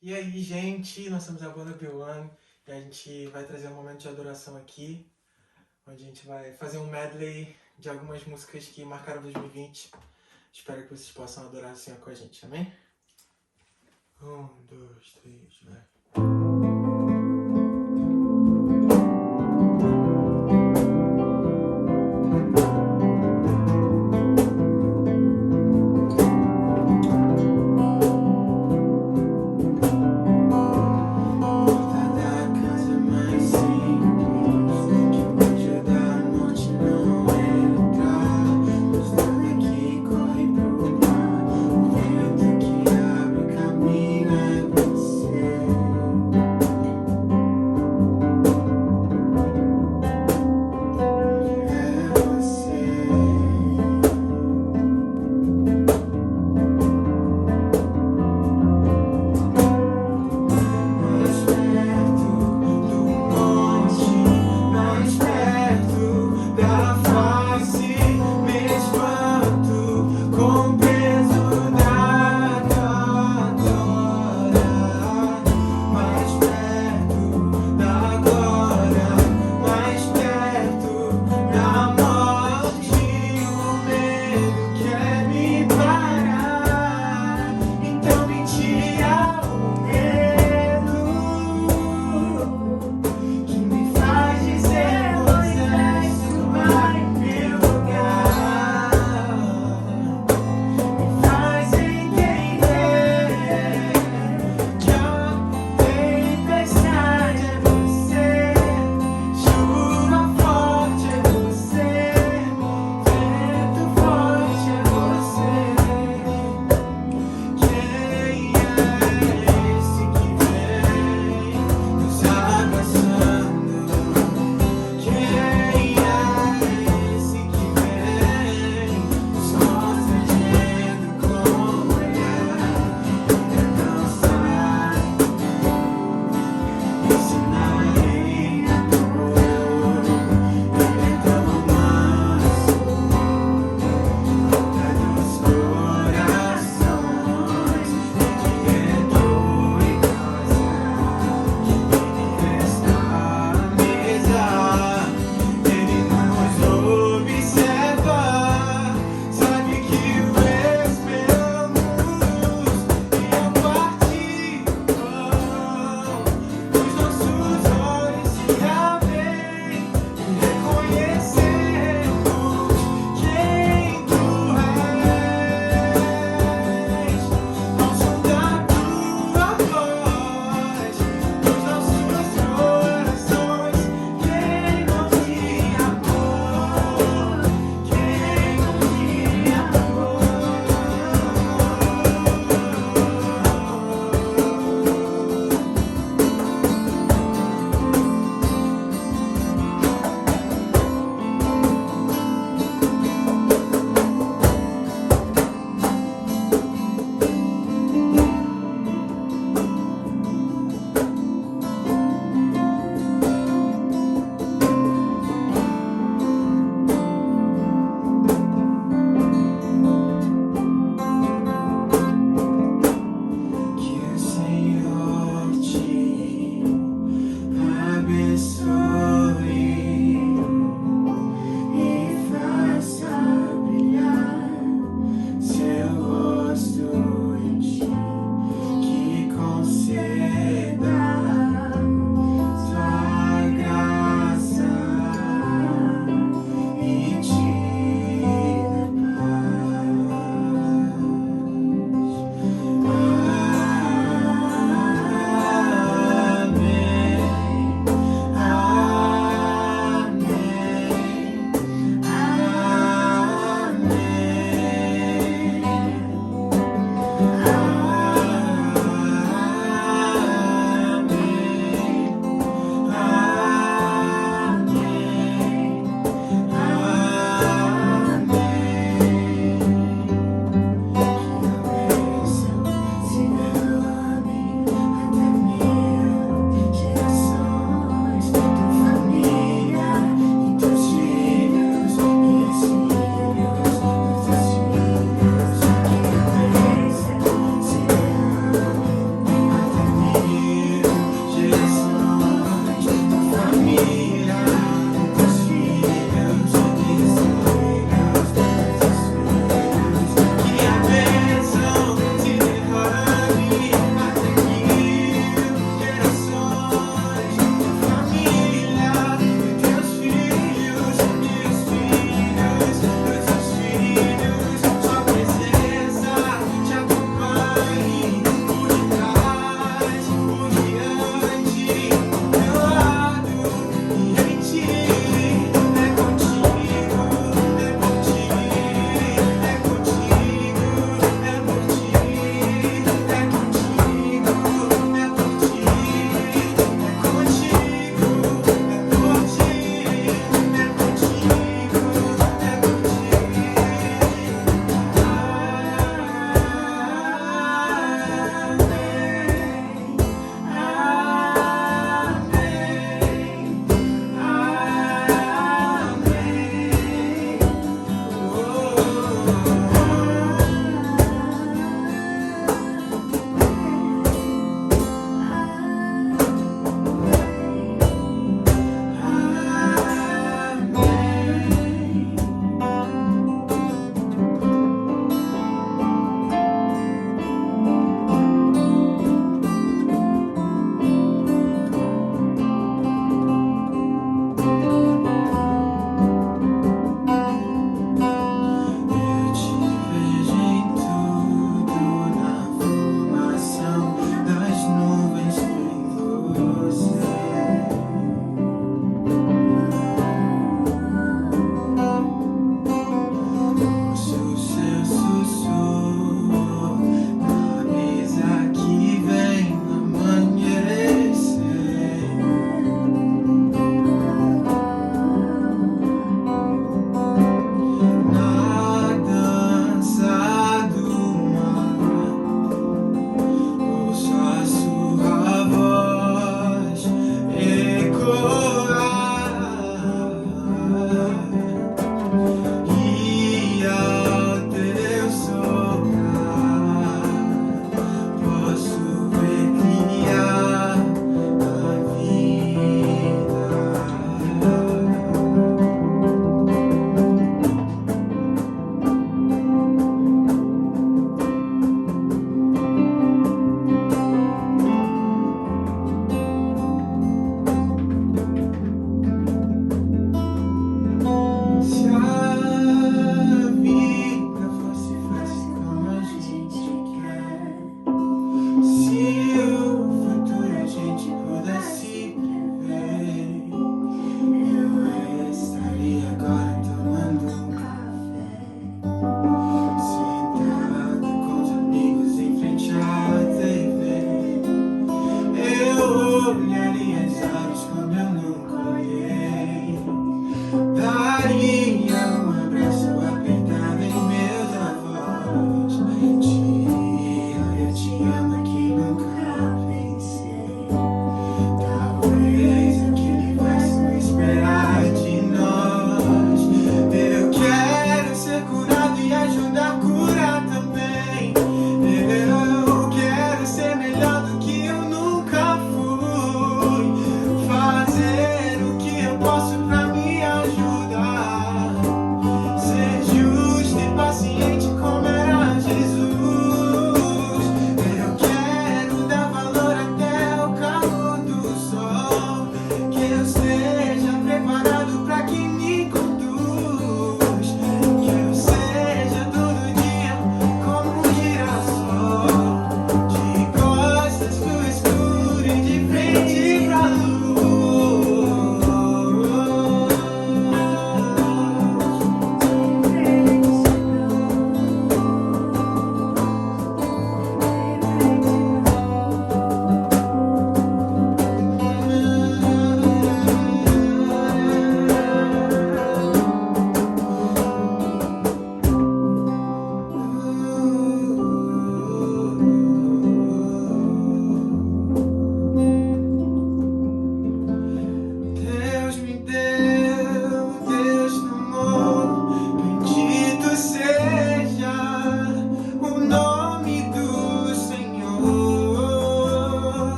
E aí, gente, nós somos a banda B1 e a gente vai trazer um momento de adoração aqui, onde a gente vai fazer um medley de algumas músicas que marcaram 2020. Espero que vocês possam adorar assim com a gente, amém? 1, 2, 3, vai. Caminho é você.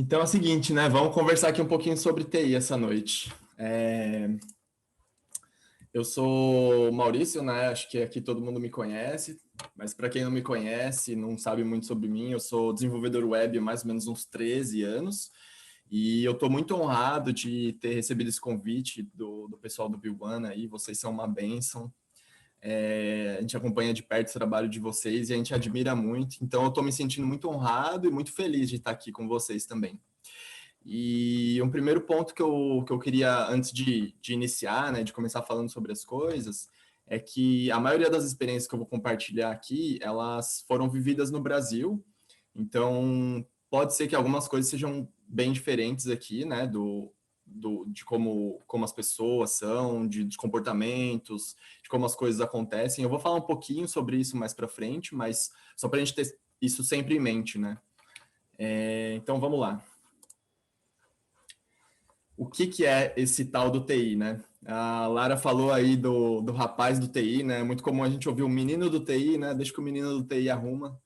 Então é o seguinte, né? Vamos conversar aqui um pouquinho sobre TI essa noite. Eu sou Maurício, né? Acho que aqui todo mundo me conhece, mas para quem não me conhece, não sabe muito sobre mim, eu sou desenvolvedor web há mais ou menos uns 13 anos e eu estou muito honrado de ter recebido esse convite do pessoal do Bill1 aí, vocês são uma bênção. A gente acompanha de perto o trabalho de vocês e a gente admira muito, então eu estou me sentindo muito honrado e muito feliz de estar aqui com vocês também. E um primeiro ponto que eu queria, antes de iniciar, né, de começar falando sobre as coisas, é que a maioria das experiências que eu vou compartilhar aqui, elas foram vividas no Brasil, então pode ser que algumas coisas sejam bem diferentes aqui, né, de como as pessoas são, de comportamentos, de como as coisas acontecem. Eu vou falar um pouquinho sobre isso mais para frente, mas só para a gente ter isso sempre em mente, né? Então vamos lá. O que é esse tal do TI, né? A Lara falou aí do rapaz do TI, né? Muito comum a gente ouvir o menino do TI, né? Deixa que o menino do TI arruma.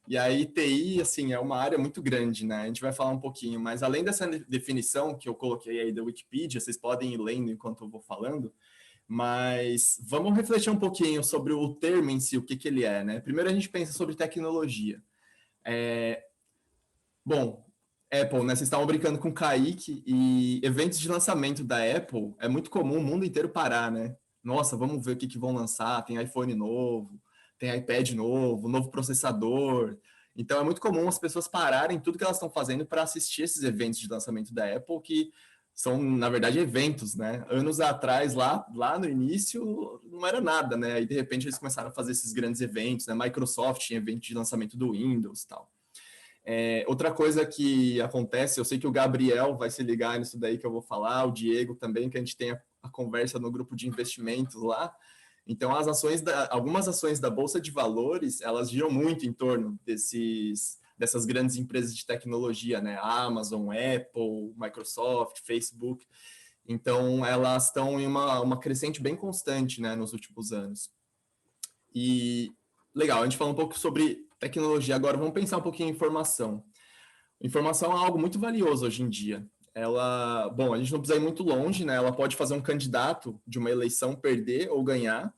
E aí, TI, assim, é uma área muito grande, né? A gente vai falar um pouquinho, mas além dessa definição que eu coloquei aí da Wikipedia, vocês podem ir lendo enquanto eu vou falando, mas vamos refletir um pouquinho sobre o termo em si, o que ele é, né? Primeiro a gente pensa sobre tecnologia. Bom, Apple, né? Vocês estavam brincando com o Kaique e eventos de lançamento da Apple é muito comum o mundo inteiro parar, né? Nossa, vamos ver o que vão lançar. Tem iPhone novo, tem iPad novo, novo processador. Então é muito comum as pessoas pararem tudo que elas estão fazendo para assistir esses eventos de lançamento da Apple, que são, na verdade, eventos, né? Anos atrás, lá no início, não era nada, né? Aí, de repente, eles começaram a fazer esses grandes eventos, né? Microsoft tinha evento de lançamento do Windows e tal. Outra coisa que acontece, eu sei que o Gabriel vai se ligar nisso daí que eu vou falar, o Diego também, que a gente tem a conversa no grupo de investimentos lá. Então, algumas ações da Bolsa de Valores, elas giram muito em torno dessas grandes empresas de tecnologia, né? Amazon, Apple, Microsoft, Facebook. Então, elas estão em uma crescente bem constante, né, nos últimos anos. E legal, a gente falou um pouco sobre tecnologia, agora vamos pensar um pouquinho em informação. Informação é algo muito valioso hoje em dia. Bom, a gente não precisa ir muito longe, né? Ela pode fazer um candidato de uma eleição perder ou ganhar.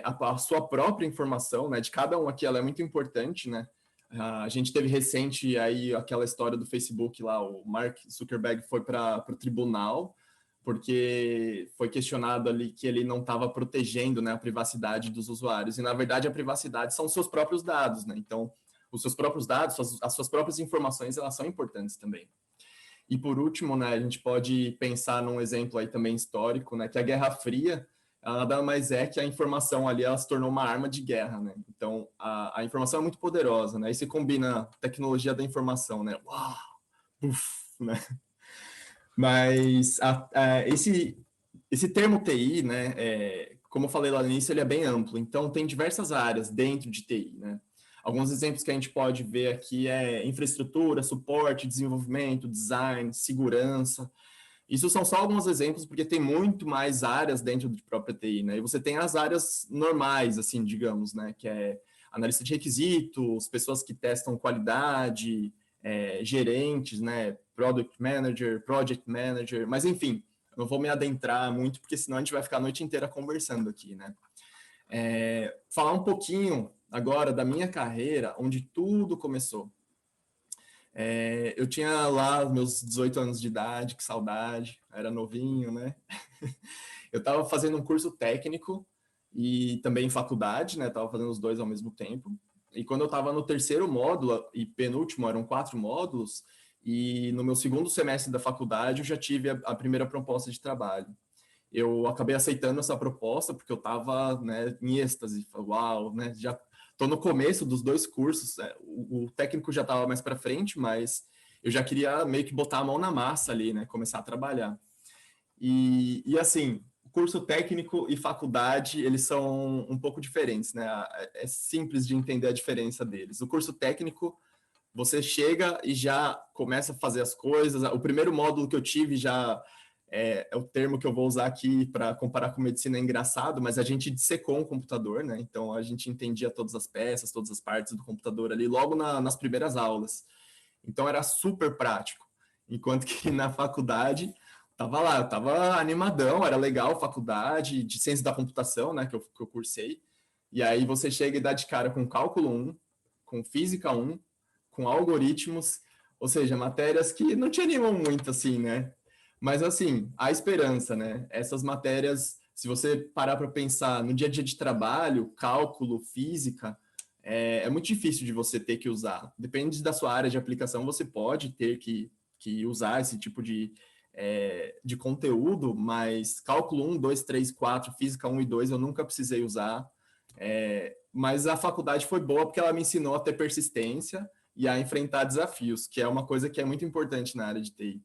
A sua própria informação, né? De cada um aqui, ela é muito importante, né? A gente teve recente aí aquela história do Facebook lá, o Mark Zuckerberg foi para o tribunal porque foi questionado ali que ele não estava protegendo, né, a privacidade dos usuários. E, na verdade, a privacidade são os seus próprios dados, né? Então, os seus próprios dados, as suas próprias informações, elas são importantes também. E, por último, né, a gente pode pensar num exemplo aí também histórico, né, que a Guerra Fria, ela nada mais é que a informação ali, ela se tornou uma arma de guerra, né? Então, a informação é muito poderosa, né? Aí você combina a tecnologia da informação, né? Uau! Uf, né? Mas esse termo TI, né, como eu falei lá no início, ele é bem amplo. Então, tem diversas áreas dentro de TI, né? Alguns exemplos que a gente pode ver aqui é infraestrutura, suporte, desenvolvimento, design, segurança. Isso são só alguns exemplos, porque tem muito mais áreas dentro de própria TI, né? E você tem as áreas normais, assim, digamos, né? Que é analista de requisitos, pessoas que testam qualidade, gerentes, né? Product Manager, Project Manager, mas enfim, eu não vou me adentrar muito, porque senão a gente vai ficar a noite inteira conversando aqui, né? Falar um pouquinho agora da minha carreira, onde tudo começou. Eu tinha lá meus 18 anos de idade, que saudade, era novinho, né? Eu estava fazendo um curso técnico e também faculdade, né? Estava fazendo os dois ao mesmo tempo. E quando eu estava no terceiro módulo e penúltimo, eram 4 módulos, e no meu segundo semestre da faculdade eu já tive a primeira proposta de trabalho. Eu acabei aceitando essa proposta porque eu estava, né, em êxtase, uau, né? Já estou no começo dos dois cursos, o técnico já estava mais para frente, mas eu já queria meio que botar a mão na massa ali, né? Começar a trabalhar. E assim, curso técnico e faculdade, eles são um pouco diferentes, né? É simples de entender a diferença deles. O curso técnico, você chega e já começa a fazer as coisas. O primeiro módulo que eu tive já o termo que eu vou usar aqui para comparar com medicina é engraçado, mas a gente dissecou um computador, né? Então a gente entendia todas as peças, todas as partes do computador ali logo nas primeiras aulas. Então era super prático. Enquanto que na faculdade, tava lá, eu tava animadão, era legal a faculdade de ciência da computação, né, que eu cursei. E aí você chega e dá de cara com cálculo 1, com física 1, com algoritmos, ou seja, matérias que não te animam muito, assim, né? Mas, assim, há esperança, né? Essas matérias, se você parar para pensar no dia a dia de trabalho, cálculo, física, é muito difícil de você ter que usar. Depende da sua área de aplicação, você pode ter que usar esse tipo de conteúdo, mas cálculo 1, 2, 3, 4, física 1 e 2 eu nunca precisei usar. Mas a faculdade foi boa porque ela me ensinou a ter persistência e a enfrentar desafios, que é uma coisa que é muito importante na área de TI.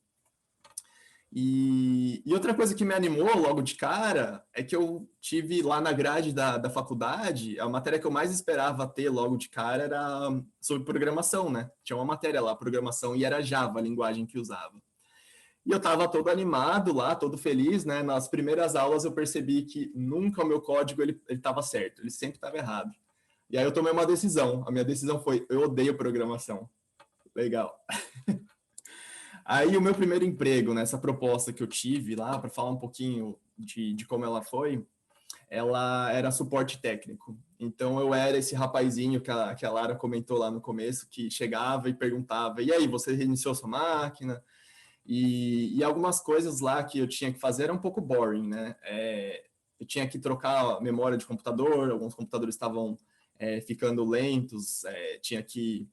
E outra coisa que me animou logo de cara é que eu tive lá na grade da faculdade, a matéria que eu mais esperava ter logo de cara era sobre programação, né? Tinha uma matéria lá, programação, e era Java, a linguagem que usava. E eu estava todo animado lá, todo feliz, né? Nas primeiras aulas eu percebi que nunca o meu código ele estava certo, ele sempre estava errado. E aí eu tomei uma decisão. A minha decisão foi: eu odeio programação. Legal. Aí o meu primeiro emprego, nessa proposta que eu tive lá, para falar um pouquinho de como ela foi, ela era suporte técnico. Então eu era esse rapazinho que a Lara comentou lá no começo, que chegava e perguntava: e aí, você reiniciou sua máquina? E algumas coisas lá que eu tinha que fazer era um pouco boring, né? Eu tinha que trocar a memória de computador, alguns computadores estavam ficando lentos, tinha que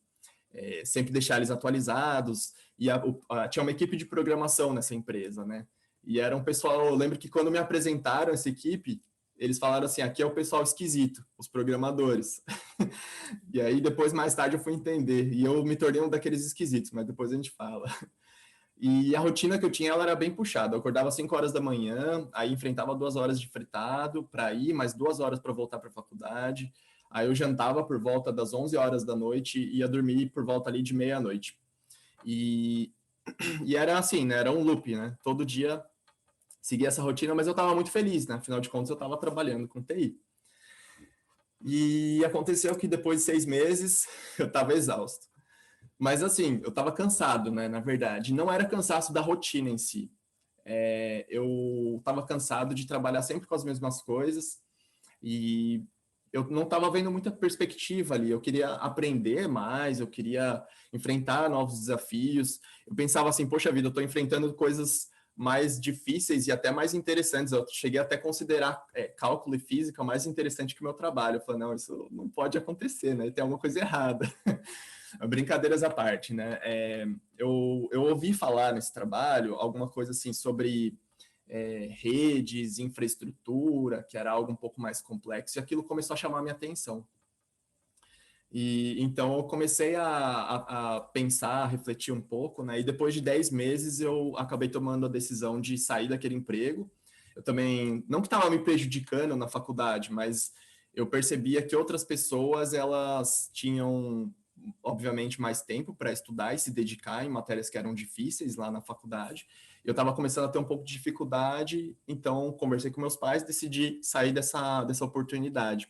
sempre deixar eles atualizados, e tinha uma equipe de programação nessa empresa, né? E era um pessoal, eu lembro que quando me apresentaram essa equipe, eles falaram assim: aqui é o pessoal esquisito, os programadores. E aí depois, mais tarde, eu fui entender, e eu me tornei um daqueles esquisitos, mas depois a gente fala. E a rotina que eu tinha, ela era bem puxada. Eu acordava às 5 horas da manhã, aí enfrentava 2 horas de fretado para ir, mais 2 horas para voltar para a faculdade. Aí eu jantava por volta das 11 horas da noite e ia dormir por volta ali de meia-noite. E, e era assim, né? Era um loop, né? Todo dia seguia essa rotina, mas eu estava muito feliz, né? Afinal de contas, eu estava trabalhando com TI. E aconteceu que depois de 6 meses, eu estava exausto. Mas assim, eu estava cansado, né? Na verdade, não era cansaço da rotina em si. Eu estava cansado de trabalhar sempre com as mesmas coisas e eu não estava vendo muita perspectiva ali. Eu queria aprender mais, eu queria enfrentar novos desafios. Eu pensava assim: poxa vida, eu estou enfrentando coisas mais difíceis e até mais interessantes. Eu cheguei até a considerar cálculo e física mais interessante que o meu trabalho. Eu falei: não, isso não pode acontecer, né? Tem alguma coisa errada. Brincadeiras à parte, né? Eu ouvi falar nesse trabalho alguma coisa assim sobre redes, infraestrutura, que era algo um pouco mais complexo, e aquilo começou a chamar a minha atenção. E então eu comecei a pensar, a refletir um pouco, né? E depois de 10 meses eu acabei tomando a decisão de sair daquele emprego. Eu também, não que estava me prejudicando na faculdade, mas eu percebia que outras pessoas, elas tinham, obviamente, mais tempo para estudar e se dedicar em matérias que eram difíceis lá na faculdade. Eu estava começando a ter um pouco de dificuldade, então conversei com meus pais, decidi sair dessa oportunidade.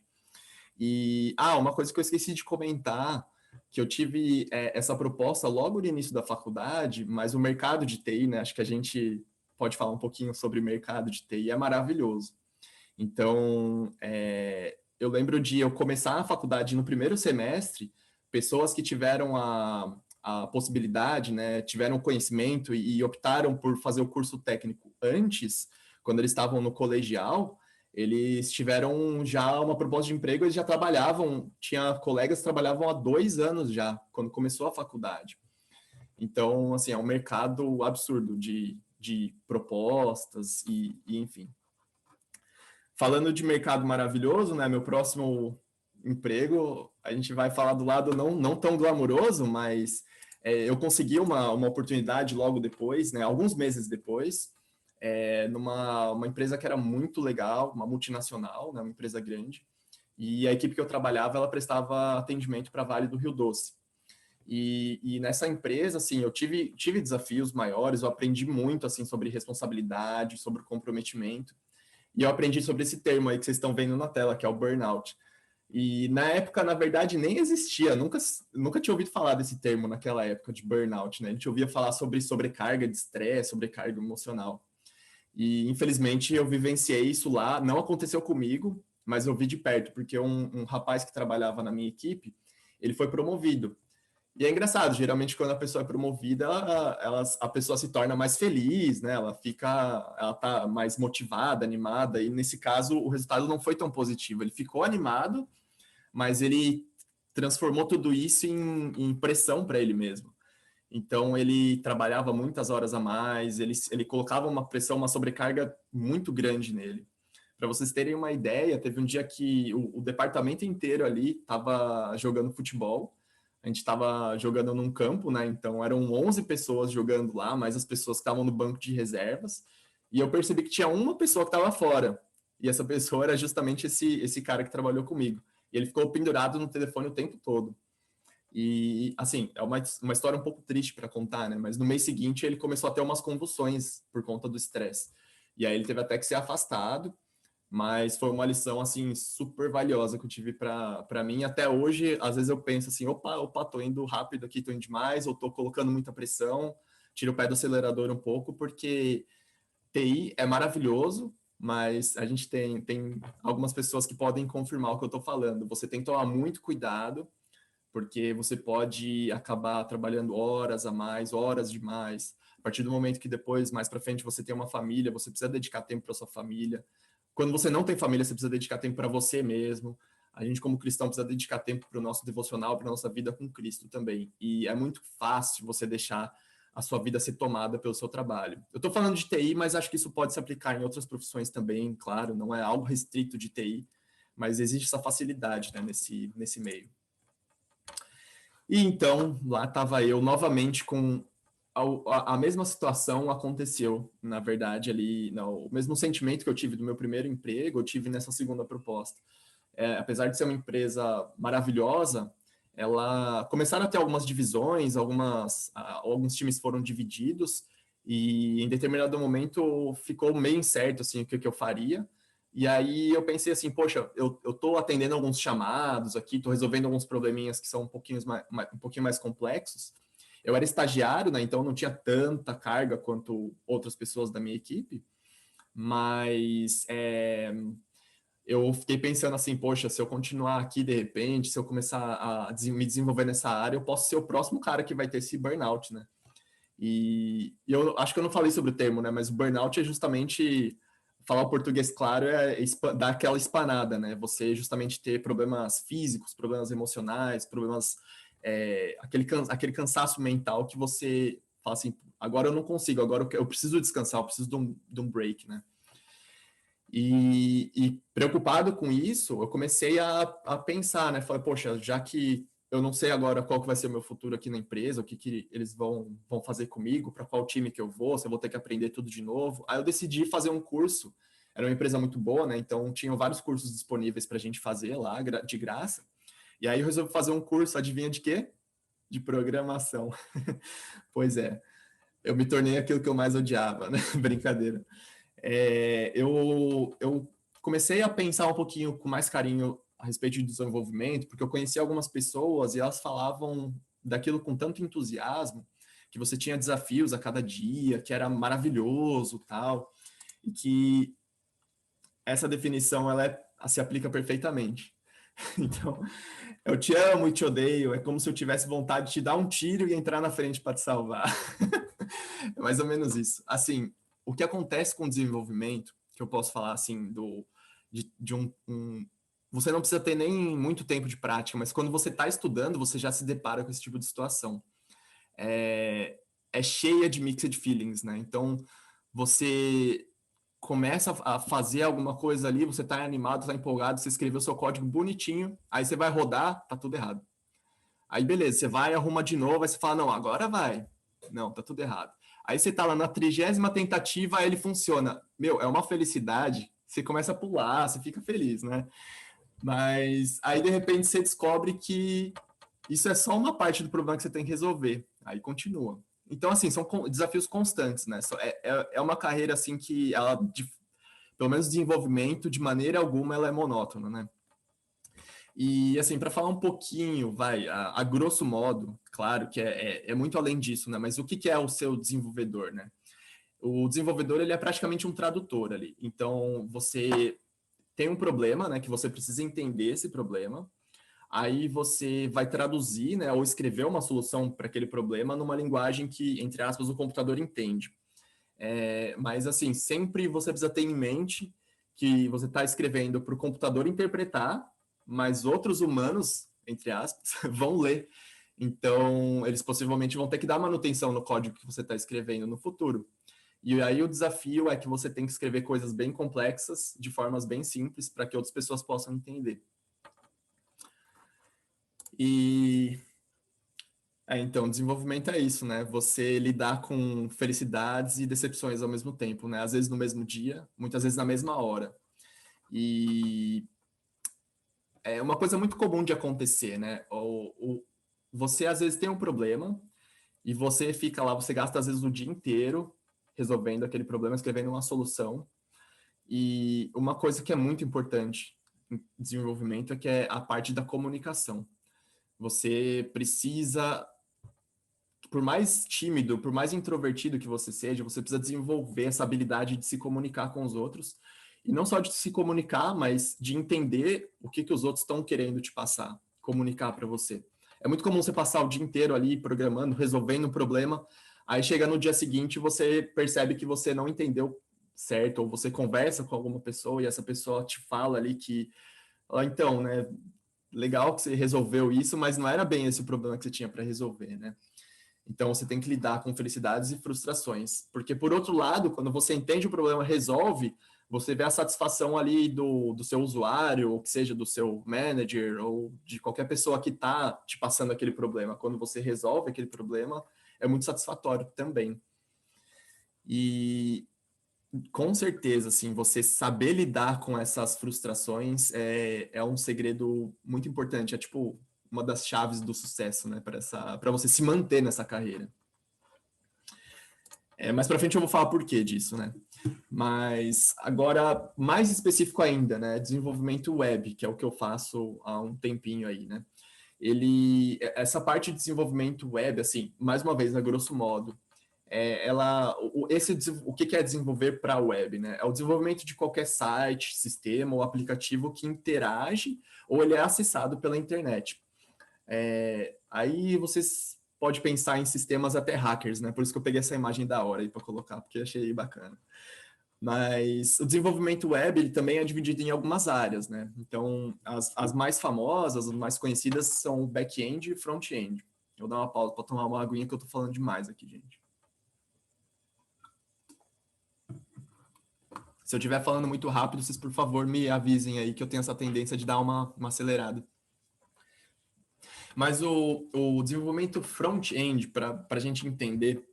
E, uma coisa que eu esqueci de comentar, que eu tive essa proposta logo no início da faculdade, mas o mercado de TI, né, acho que a gente pode falar um pouquinho sobre o mercado de TI, é maravilhoso. Então, eu lembro de eu começar a faculdade no primeiro semestre, pessoas que tiveram a possibilidade, né, tiveram conhecimento e optaram por fazer o curso técnico antes, quando eles estavam no colegial, eles tiveram já uma proposta de emprego, eles já trabalhavam, tinha colegas que trabalhavam há 2 anos já, quando começou a faculdade. Então, assim, é um mercado absurdo de propostas e enfim. Falando de mercado maravilhoso, né? Meu próximo emprego, a gente vai falar do lado não tão glamuroso, mas eu consegui uma oportunidade logo depois, né? Alguns meses depois, numa empresa que era muito legal, uma multinacional, né? Uma empresa grande. E a equipe que eu trabalhava, ela prestava atendimento para Vale do Rio Doce. E nessa empresa, assim, eu tive desafios maiores, eu aprendi muito, assim, sobre responsabilidade, sobre comprometimento. E eu aprendi sobre esse termo aí que vocês estão vendo na tela, que é o burnout. E na época, na verdade, nem existia, nunca tinha ouvido falar desse termo naquela época de burnout, né? A gente ouvia falar sobre sobrecarga de estresse, sobrecarga emocional. E infelizmente eu vivenciei isso lá, não aconteceu comigo, mas eu vi de perto, porque um rapaz que trabalhava na minha equipe, ele foi promovido. E é engraçado, geralmente quando a pessoa é promovida, a pessoa se torna mais feliz, né? Ela tá mais motivada, animada, e nesse caso o resultado não foi tão positivo. Ele ficou animado, mas ele transformou tudo isso em pressão para ele mesmo. Então ele trabalhava muitas horas a mais, ele colocava uma pressão, uma sobrecarga muito grande nele. Para vocês terem uma ideia, teve um dia que o departamento inteiro ali estava jogando futebol. A gente estava jogando num campo, né? Então eram 11 pessoas jogando lá, mais as pessoas que estavam no banco de reservas. E eu percebi que tinha uma pessoa que estava fora. E essa pessoa era justamente esse cara que trabalhou comigo. E ele ficou pendurado no telefone o tempo todo. E, assim, é uma história um pouco triste para contar, né? Mas no mês seguinte ele começou a ter umas convulsões por conta do estresse. E aí ele teve até que ser afastado, mas foi uma lição, assim, super valiosa que eu tive para mim. Até hoje, às vezes eu penso assim, opa, tô indo rápido aqui, tô indo demais, ou tô colocando muita pressão, tiro o pé do acelerador um pouco, porque TI é maravilhoso, mas a gente tem algumas pessoas que podem confirmar o que eu tô falando. Você tem que tomar muito cuidado, porque você pode acabar trabalhando horas a mais, horas demais. A partir do momento que depois, mais para frente, você tem uma família, você precisa dedicar tempo para sua família. Quando você não tem família, você precisa dedicar tempo para você mesmo. A gente, como cristão, precisa dedicar tempo para o nosso devocional, para a nossa vida com Cristo também. E é muito fácil você deixar a sua vida ser tomada pelo seu trabalho. Eu estou falando de TI, mas acho que isso pode se aplicar em outras profissões também, claro, não é algo restrito de TI, mas existe essa facilidade, né, nesse meio. E então, lá estava eu novamente com a mesma situação aconteceu, na verdade, ali, não, o mesmo sentimento que eu tive do meu primeiro emprego, eu tive nessa segunda proposta. Apesar de ser uma empresa maravilhosa, ela começaram a ter algumas divisões, alguns times foram divididos, e em determinado momento ficou meio incerto assim, o que eu faria. E aí eu pensei assim, poxa, eu estou atendendo alguns chamados aqui, estou resolvendo alguns probleminhas que são um pouquinho mais complexos. Eu era estagiário, né, então não tinha tanta carga quanto outras pessoas da minha equipe, mas eu fiquei pensando assim, poxa, se eu continuar aqui de repente, se eu começar a me desenvolver nessa área, eu posso ser o próximo cara que vai ter esse burnout, né? E eu acho que eu não falei sobre o termo, né? Mas o burnout é justamente, falar o português claro, dar aquela espanada, né? Você justamente ter problemas físicos, problemas emocionais, problemas, aquele cansaço mental que você fala assim, agora eu não consigo, agora eu preciso descansar, eu preciso de um break, né? E preocupado com isso, eu comecei a pensar, né? Falei, poxa, já que eu não sei agora qual que vai ser o meu futuro aqui na empresa, o que eles vão fazer comigo, para qual time que eu vou, se eu vou ter que aprender tudo de novo. Aí eu decidi fazer um curso. Era uma empresa muito boa, né? Então tinham vários cursos disponíveis para a gente fazer lá, de graça. E aí eu resolvi fazer um curso, adivinha de quê? De programação. Pois é, eu me tornei aquilo que eu mais odiava, né? Brincadeira. Eu comecei a pensar um pouquinho com mais carinho a respeito de desenvolvimento, porque eu conheci algumas pessoas e elas falavam daquilo com tanto entusiasmo, que você tinha desafios a cada dia, que era maravilhoso, tal, e que essa definição se aplica perfeitamente. Então, eu te amo e te odeio, é como se eu tivesse vontade de te dar um tiro e entrar na frente para te salvar. É mais ou menos isso. Assim, o que acontece com o desenvolvimento, que eu posso falar assim, você não precisa ter nem muito tempo de prática, mas quando você está estudando, você já se depara com esse tipo de situação. É cheia de mixed feelings, né? Então, você começa a fazer alguma coisa ali, você está animado, está empolgado, você escreveu seu código bonitinho, aí você vai rodar, tá tudo errado. Aí beleza, você vai, arruma de novo, aí você fala, não, agora vai. Não, tá tudo errado. Aí você tá lá na 30ª tentativa, aí ele funciona. Meu, é uma felicidade. Você começa a pular, você fica feliz, né? Mas aí de repente você descobre que isso é só uma parte do problema que você tem que resolver. Aí continua. Então, assim, são desafios constantes, né? É uma carreira, assim, que pelo menos desenvolvimento, de maneira alguma, ela é monótona, né? E, assim, para falar um pouquinho, a grosso modo, claro que é muito além disso, né? Mas o que é o seu desenvolvedor, né? O desenvolvedor, ele é praticamente um tradutor ali. Então, você tem um problema, né? Que você precisa entender esse problema. Aí você vai traduzir, né? Ou escrever uma solução para aquele problema numa linguagem que, entre aspas, o computador entende. Mas, assim, sempre você precisa ter em mente que você está escrevendo para o computador interpretar, mas outros humanos, entre aspas, vão ler. Então, eles possivelmente vão ter que dar manutenção no código que você está escrevendo no futuro. E aí o desafio é que você tem que escrever coisas bem complexas, de formas bem simples, para que outras pessoas possam entender. E então, desenvolvimento é isso, né? Você lidar com felicidades e decepções ao mesmo tempo, né? Às vezes no mesmo dia, muitas vezes na mesma hora. E é uma coisa muito comum de acontecer, né? Você às vezes tem um problema e você fica lá, você gasta às vezes o dia inteiro resolvendo aquele problema, escrevendo uma solução. E uma coisa que é muito importante em desenvolvimento é que é a parte da comunicação. Você precisa, por mais tímido, por mais introvertido que você seja, você precisa desenvolver essa habilidade de se comunicar com os outros. E não só de se comunicar, mas de entender o que os outros estão querendo te passar, comunicar para você. É muito comum você passar o dia inteiro ali programando, resolvendo um problema, aí chega no dia seguinte e você percebe que você não entendeu certo, ou você conversa com alguma pessoa e essa pessoa te fala ali que, então, né, legal que você resolveu isso, mas não era bem esse o problema que você tinha para resolver, né? Então, você tem que lidar com felicidades e frustrações. Porque, por outro lado, quando você entende o problema, resolve, você vê a satisfação ali do seu usuário, ou que seja do seu manager, ou de qualquer pessoa que está te passando aquele problema. Quando você resolve aquele problema, é muito satisfatório também. E, com certeza, assim, você saber lidar com essas frustrações é um segredo muito importante. É, tipo, uma das chaves do sucesso, né, para você se manter nessa carreira. Mais para frente eu vou falar por que disso, né? Mas agora, mais específico ainda, né? Desenvolvimento web, que é o que eu faço há um tempinho aí, né? Essa parte de desenvolvimento web, assim, mais uma vez, a grosso modo, o que é desenvolver para a web, né? É o desenvolvimento de qualquer site, sistema ou aplicativo que interage ou ele é acessado pela internet. Aí vocês pode pensar em sistemas até hackers, né? Por isso que eu peguei essa imagem da hora aí para colocar, porque achei bacana. Mas o desenvolvimento web ele também é dividido em algumas áreas, né? Então, as mais famosas, as mais conhecidas são o back-end e front-end. Eu vou dar uma pausa para tomar uma aguinha que eu tô falando demais aqui, gente. Se eu estiver falando muito rápido, vocês, por favor, me avisem aí que eu tenho essa tendência de dar uma acelerada. Mas o desenvolvimento front-end, para a gente entender,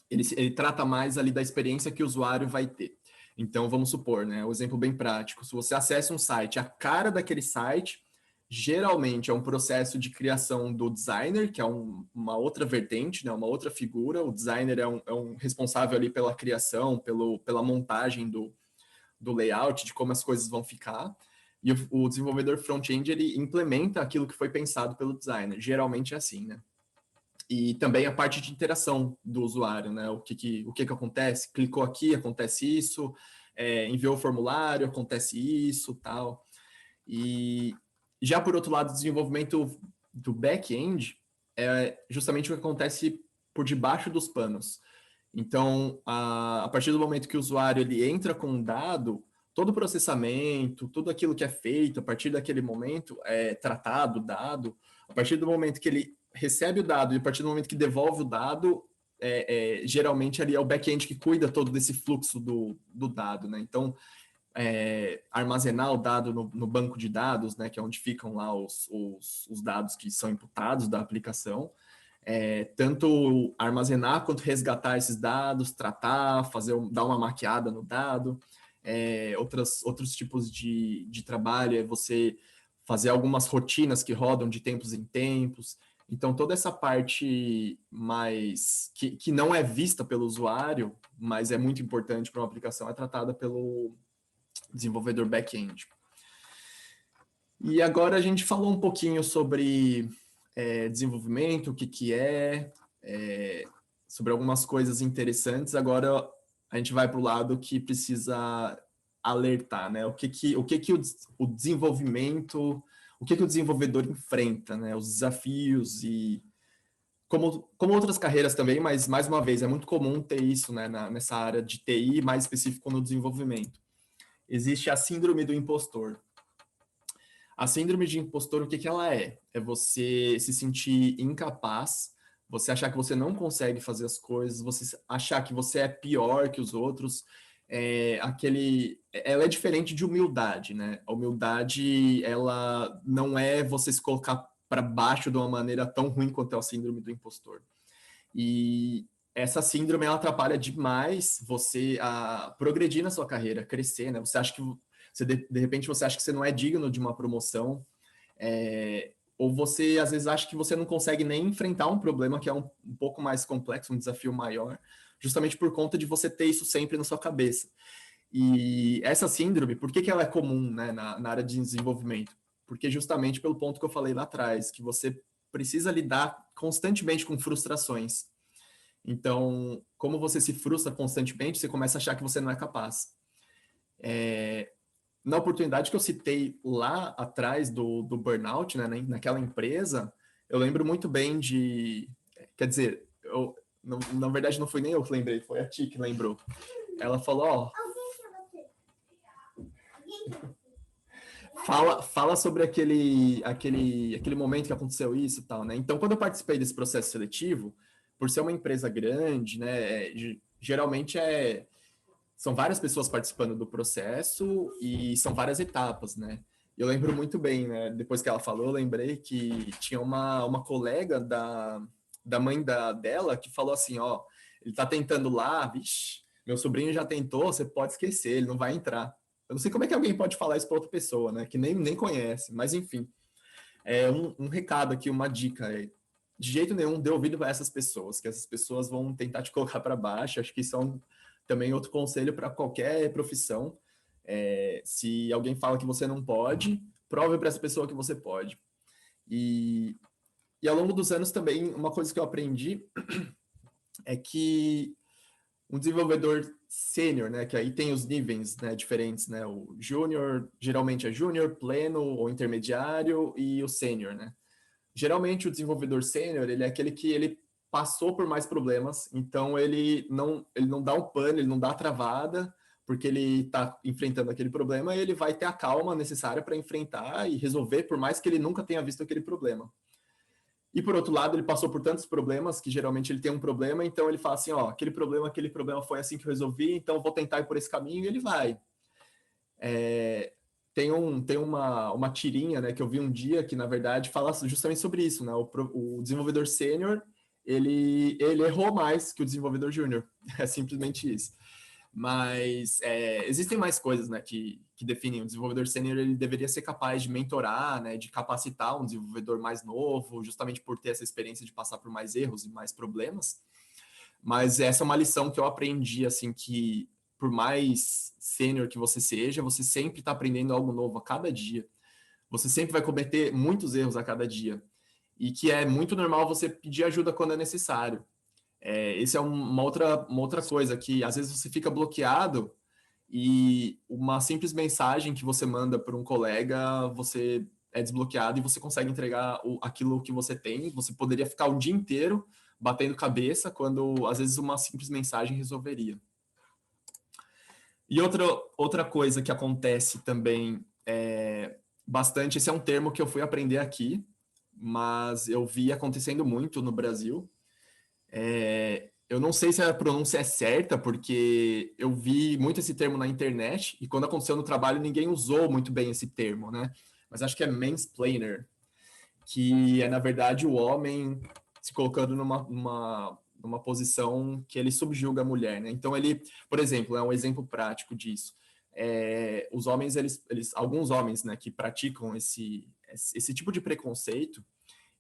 ele trata mais ali da experiência que o usuário vai ter. Então, vamos supor, né, um exemplo bem prático, se você acessa um site, a cara daquele site, geralmente é um processo de criação do designer, que é uma outra vertente, né, uma outra figura, o designer é um responsável ali pela criação, pela montagem do layout, de como as coisas vão ficar, e o desenvolvedor front-end, ele implementa aquilo que foi pensado pelo designer, geralmente é assim, né? E também a parte de interação do usuário, né? O que acontece? Clicou aqui, acontece isso, enviou o formulário, acontece isso, tal. E já por outro lado, o desenvolvimento do back-end é justamente o que acontece por debaixo dos panos. Então, a partir do momento que o usuário ele entra com um dado, todo o processamento, tudo aquilo que é feito a partir daquele momento é tratado, dado. A partir do momento que ele recebe o dado e a partir do momento que devolve o dado, geralmente ali é o back-end que cuida todo desse fluxo do dado, né? Então, armazenar o dado no banco de dados, né, que é onde ficam lá os dados que são imputados da aplicação, tanto armazenar quanto resgatar esses dados, tratar, dar uma maquiada no dado. Outros tipos de trabalho é você fazer algumas rotinas que rodam de tempos em tempos. Então, toda essa parte mais que não é vista pelo usuário, mas é muito importante para uma aplicação, é tratada pelo desenvolvedor back-end. E agora a gente falou um pouquinho sobre desenvolvimento, o que que é, sobre algumas coisas interessantes. Agora a gente vai para o lado que precisa alertar, né? O desenvolvimento, o que que o desenvolvedor enfrenta, né? Os desafios e como outras carreiras também, mas mais uma vez é muito comum ter isso, né? Nessa área de TI, mais específico no desenvolvimento. Existe a síndrome do impostor. A síndrome de impostor, o que que ela é? É você se sentir incapaz, você achar que você não consegue fazer as coisas, você achar que você é pior que os outros. Ela é diferente de humildade, né? A humildade, ela não é você se colocar para baixo de uma maneira tão ruim quanto é a síndrome do impostor. E essa síndrome ela atrapalha demais você a progredir na sua carreira, crescer, né? Você acha que de repente você acha que você não é digno de uma promoção, ou você às vezes acha que você não consegue nem enfrentar um problema que é um pouco mais complexo, um desafio maior, justamente por conta de você ter isso sempre na sua cabeça. E essa síndrome, por que que ela é comum, né, na área de desenvolvimento? Porque justamente pelo ponto que eu falei lá atrás, que você precisa lidar constantemente com frustrações. Então, como você se frustra constantemente, você começa a achar que você não é capaz. Na oportunidade que eu citei lá atrás do burnout, né, naquela empresa, eu lembro muito bem de... Quer dizer, na verdade não foi nem eu que lembrei, foi a Ti que lembrou. Ela falou, ó... Fala sobre aquele momento que aconteceu isso e tal, né? Então, quando eu participei desse processo seletivo, por ser uma empresa grande, né, geralmente são várias pessoas participando do processo e são várias etapas, né? Eu lembro muito bem, né? Depois que ela falou, eu lembrei que tinha uma colega da mãe dela que falou assim, ó, ele tá tentando lá, vixe, meu sobrinho já tentou, você pode esquecer, ele não vai entrar. Eu não sei como é que alguém pode falar isso para outra pessoa, né? Que nem conhece, mas enfim. É um recado aqui, uma dica. De jeito nenhum, dê ouvido para essas pessoas, que essas pessoas vão tentar te colocar para baixo. Acho que isso é também outro conselho para qualquer profissão. Se alguém fala que você não pode, prove para essa pessoa que você pode. E ao longo dos anos também, uma coisa que eu aprendi é que um desenvolvedor sênior, né, que aí tem os níveis, né, diferentes, né, o júnior, geralmente é júnior, pleno ou intermediário e o sênior, né. Geralmente o desenvolvedor sênior, ele é aquele que ele passou por mais problemas, então ele não dá um pano, ele não dá travada, porque ele está enfrentando aquele problema, e ele vai ter a calma necessária para enfrentar e resolver, por mais que ele nunca tenha visto aquele problema. E por outro lado, ele passou por tantos problemas que geralmente ele tem um problema, então ele fala assim, ó, aquele problema foi assim que eu resolvi, então eu vou tentar ir por esse caminho e ele vai. Tem uma tirinha, né, que eu vi um dia que na verdade fala justamente sobre isso, né? O desenvolvedor sênior ele errou mais que o desenvolvedor júnior, é simplesmente isso. Mas existem mais coisas, né, que definem o desenvolvedor sênior. Ele deveria ser capaz de mentorar, né, de capacitar um desenvolvedor mais novo, justamente por ter essa experiência de passar por mais erros e mais problemas. Mas essa é uma lição que eu aprendi, assim, que por mais sênior que você seja, você sempre está aprendendo algo novo a cada dia. Você sempre vai cometer muitos erros a cada dia. E que é muito normal você pedir ajuda quando é necessário. Esse é uma outra coisa, que às vezes você fica bloqueado e uma simples mensagem que você manda para um colega, você é desbloqueado e você consegue entregar aquilo que você tem. Você poderia ficar um dia inteiro batendo cabeça quando às vezes uma simples mensagem resolveria. E outra coisa que acontece também bastante, esse é um termo que eu fui aprender aqui, mas eu vi acontecendo muito no Brasil. Eu não sei se a pronúncia é certa, porque eu vi muito esse termo na internet, e quando aconteceu no trabalho, ninguém usou muito bem esse termo, né? Mas acho que é mansplainer, que é, na verdade, o homem se colocando numa posição que ele subjuga a mulher, né? Então, por exemplo, é um exemplo prático disso. Os homens, alguns homens, né, que praticam esse tipo de preconceito,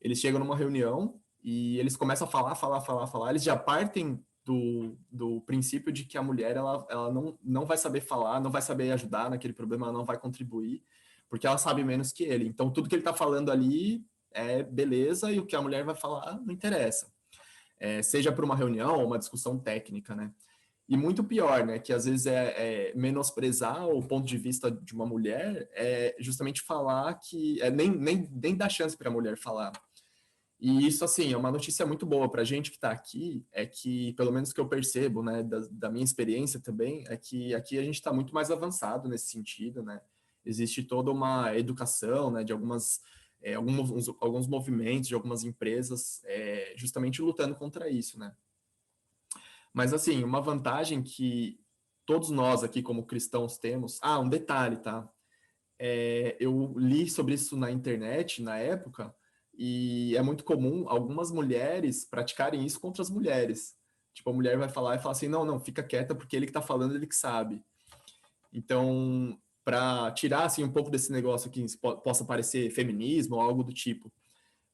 eles chegam numa reunião e eles começam a falar. Eles já partem do princípio de que a mulher ela não vai saber falar, não vai saber ajudar naquele problema, ela não vai contribuir, porque ela sabe menos que ele. Então, tudo que ele está falando ali é beleza, e o que a mulher vai falar não interessa. Seja para uma reunião ou uma discussão técnica, né? E muito pior, né? Que às vezes menosprezar o ponto de vista de uma mulher, é justamente falar que nem dar chance para a mulher falar. E isso, assim, é uma notícia muito boa para a gente que está aqui, é que, pelo menos que eu percebo, né, da minha experiência também, é que aqui a gente está muito mais avançado nesse sentido, né? Existe toda uma educação, né, de alguns movimentos, de algumas empresas, justamente lutando contra isso, né? Mas, assim, uma vantagem que todos nós aqui como cristãos temos... Ah, um detalhe, tá? Eu li sobre isso na internet, na época, e é muito comum algumas mulheres praticarem isso contra as mulheres. Tipo, a mulher vai falar e fala assim, não, fica quieta, porque ele que tá falando, ele que sabe. Então, para tirar, assim, um pouco desse negócio que possa parecer feminismo ou algo do tipo,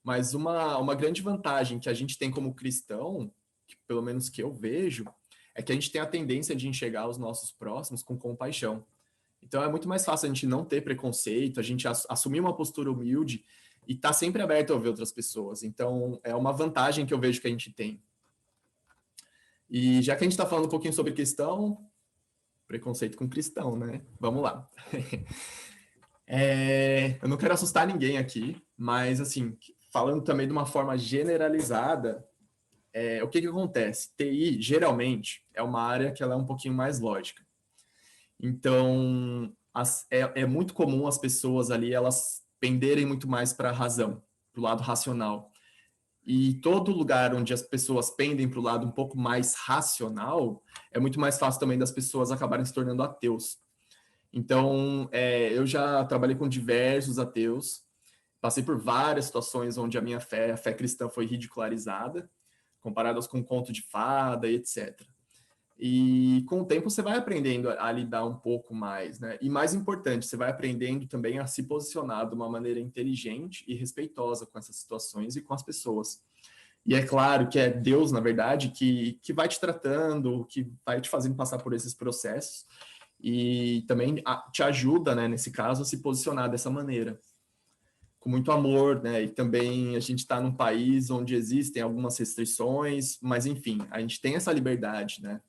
mas uma grande vantagem que a gente tem como cristão, que pelo menos que eu vejo, é que a gente tem a tendência de enxergar os nossos próximos com compaixão. Então é muito mais fácil a gente não ter preconceito, a gente assumir uma postura humilde e estar sempre aberto a ouvir outras pessoas. Então é uma vantagem que eu vejo que a gente tem. E já que a gente está falando um pouquinho sobre cristão, preconceito com cristão, né? Vamos lá. Eu não quero assustar ninguém aqui, mas assim, falando também de uma forma generalizada, o que acontece? TI, geralmente, é uma área que ela é um pouquinho mais lógica. Então, é muito comum as pessoas ali, elas penderem muito mais para a razão, para o lado racional. E todo lugar onde as pessoas pendem para o lado um pouco mais racional, é muito mais fácil também das pessoas acabarem se tornando ateus. Então, eu já trabalhei com diversos ateus, passei por várias situações onde a fé cristã foi ridicularizada, comparadas com conto de fada e etc. E com o tempo você vai aprendendo a lidar um pouco mais, né? E mais importante, você vai aprendendo também a se posicionar de uma maneira inteligente e respeitosa com essas situações e com as pessoas. E é claro que é Deus, na verdade, que vai te tratando, que vai te fazendo passar por esses processos e também te ajuda, né, nesse caso, a se posicionar dessa maneira. Com muito amor, né? E também a gente está num país onde existem algumas restrições, mas enfim, a gente tem essa liberdade, né?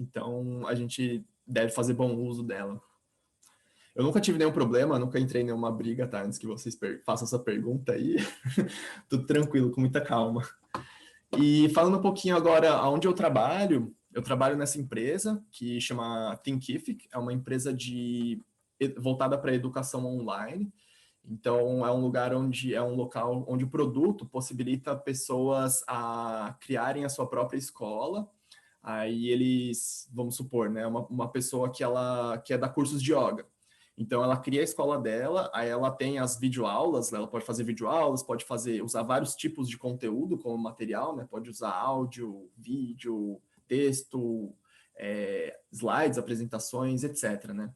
Então, a gente deve fazer bom uso dela. Eu nunca tive nenhum problema, nunca entrei em nenhuma briga, tá? Antes que vocês façam essa pergunta aí. Tudo tranquilo, com muita calma. E falando um pouquinho agora aonde eu trabalho nessa empresa que chama Thinkific, é uma empresa voltada para educação online. Então, é um local onde o produto possibilita pessoas a criarem a sua própria escola. Aí eles, vamos supor, né, uma pessoa que ela quer dar cursos de yoga. Então ela cria a escola dela, aí ela tem as videoaulas, ela pode fazer videoaulas, pode usar vários tipos de conteúdo como material, né? Pode usar áudio, vídeo, texto, slides, apresentações, etc, né?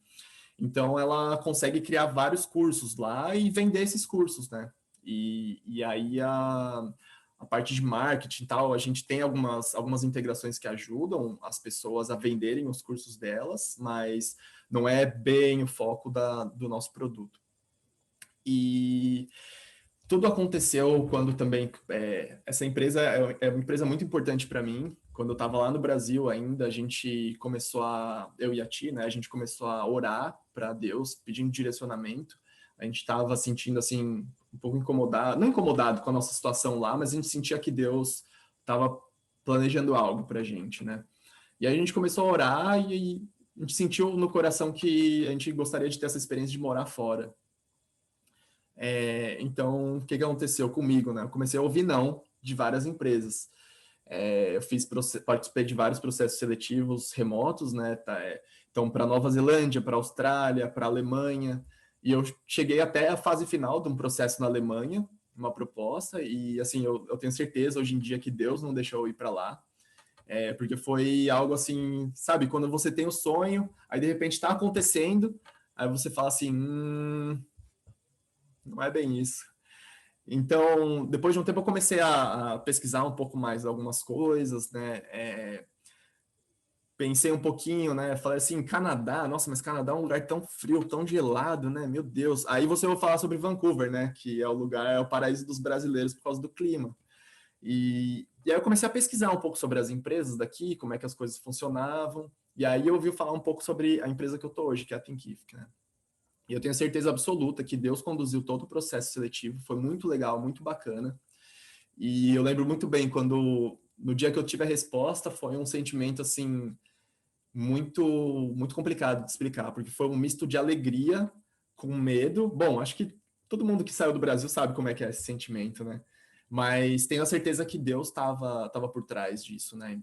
Então ela consegue criar vários cursos lá e vender esses cursos, né? E aí a parte de marketing e tal, a gente tem algumas integrações que ajudam as pessoas a venderem os cursos delas, mas não é bem o foco do nosso produto. E tudo aconteceu quando também essa empresa é uma empresa muito importante para mim. Quando eu estava lá no Brasil ainda, a gente eu e a Ti, né? A gente começou a orar para Deus, pedindo direcionamento. A gente estava sentindo assim um pouco incomodado, não incomodado com a nossa situação lá, mas a gente sentia que Deus estava planejando algo para a gente, né? E aí a gente começou a orar e a gente sentiu no coração que a gente gostaria de ter essa experiência de morar fora. Então, o que aconteceu comigo, né? Eu comecei a ouvir não de várias empresas. Eu participei de vários processos seletivos remotos, né? Então, para Nova Zelândia, para Austrália, para Alemanha, e eu cheguei até a fase final de um processo na Alemanha, uma proposta, e assim, eu tenho certeza hoje em dia que Deus não deixou eu ir para lá, porque foi algo assim, sabe, quando você tem o sonho, aí de repente está acontecendo, aí você fala assim, não é bem isso. Então, depois de um tempo, eu comecei a pesquisar um pouco mais algumas coisas, né? pensei um pouquinho, né? Falei assim, Canadá, nossa, mas Canadá é um lugar tão frio, tão gelado, né? Meu Deus. Aí você vai falar sobre Vancouver, né? Que é o lugar, é o paraíso dos brasileiros por causa do clima. E aí eu comecei a pesquisar um pouco sobre as empresas daqui, como é que as coisas funcionavam. E aí eu ouvi falar um pouco sobre a empresa que eu tô hoje, que é a Thinkific, né? E eu tenho certeza absoluta que Deus conduziu todo o processo seletivo, foi muito legal, muito bacana. E eu lembro muito bem quando, no dia que eu tive a resposta, foi um sentimento assim muito muito complicado de explicar, porque foi um misto de alegria com medo. Bom, acho que todo mundo que saiu do Brasil sabe como é que é esse sentimento, né? Mas tenho a certeza que Deus estava por trás disso, né?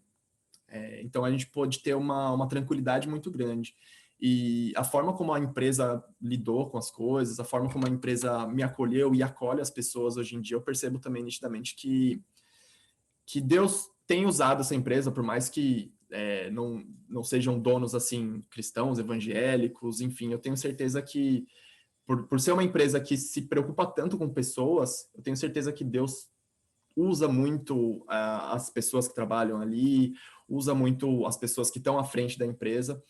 Então a gente pôde ter uma tranquilidade muito grande. E a forma como a empresa lidou com as coisas, a forma como a empresa me acolheu e acolhe as pessoas hoje em dia, eu percebo também nitidamente que Deus tem usado essa empresa, por mais que não sejam donos assim cristãos, evangélicos, enfim, eu tenho certeza que por ser uma empresa que se preocupa tanto com pessoas, eu tenho certeza que Deus usa muito as pessoas que trabalham ali, usa muito as pessoas que estão à frente da empresa,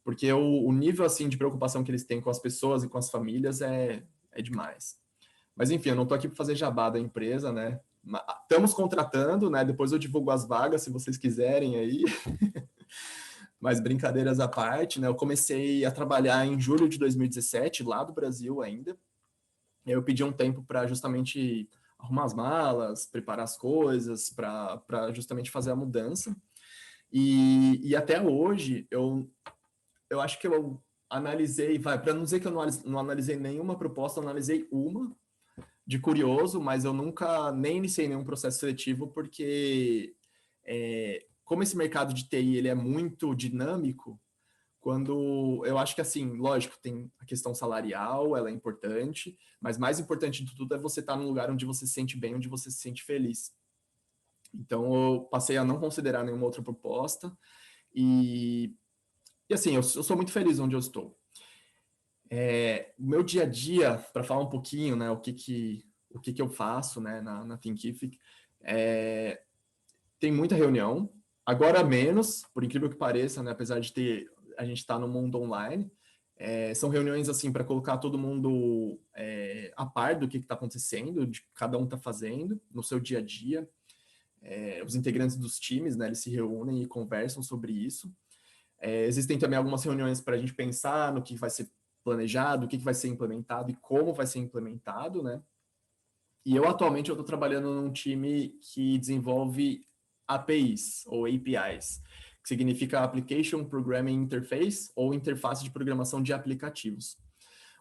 porque o nível assim de preocupação que eles têm com as pessoas e com as famílias é demais. Mas enfim, eu não estou aqui para fazer jabá da empresa, né? Estamos contratando, né? Depois eu divulgo as vagas se vocês quiserem aí. Mas brincadeiras à parte, né? Eu comecei a trabalhar em julho de 2017, lá do Brasil ainda. Eu pedi um tempo para justamente arrumar as malas, preparar as coisas, para justamente fazer a mudança. E até hoje, eu acho que eu analisei, para não dizer que eu não analisei nenhuma proposta, eu analisei uma de curioso, mas eu nunca nem iniciei nenhum processo seletivo, porque como esse mercado de TI ele é muito dinâmico, quando eu acho que assim, lógico, tem a questão salarial, ela é importante, mas mais importante de tudo é você estar num lugar onde você se sente bem, onde você se sente feliz. Então eu passei a não considerar nenhuma outra proposta e assim, eu sou muito feliz onde eu estou. O meu dia a dia, para falar um pouquinho, né, o que eu faço, né, na Thinkific, tem muita reunião, agora menos, por incrível que pareça, né, apesar de a gente estar no mundo online, são reuniões assim para colocar todo mundo a par do que está acontecendo, de que cada um está fazendo no seu dia a dia. Os integrantes dos times, né, eles se reúnem e conversam sobre isso. Existem também algumas reuniões para a gente pensar no que vai ser planejado, o que vai ser implementado e como vai ser implementado, né? E eu atualmente estou trabalhando num time que desenvolve APIs ou APIs, que significa Application Programming Interface ou interface de programação de aplicativos.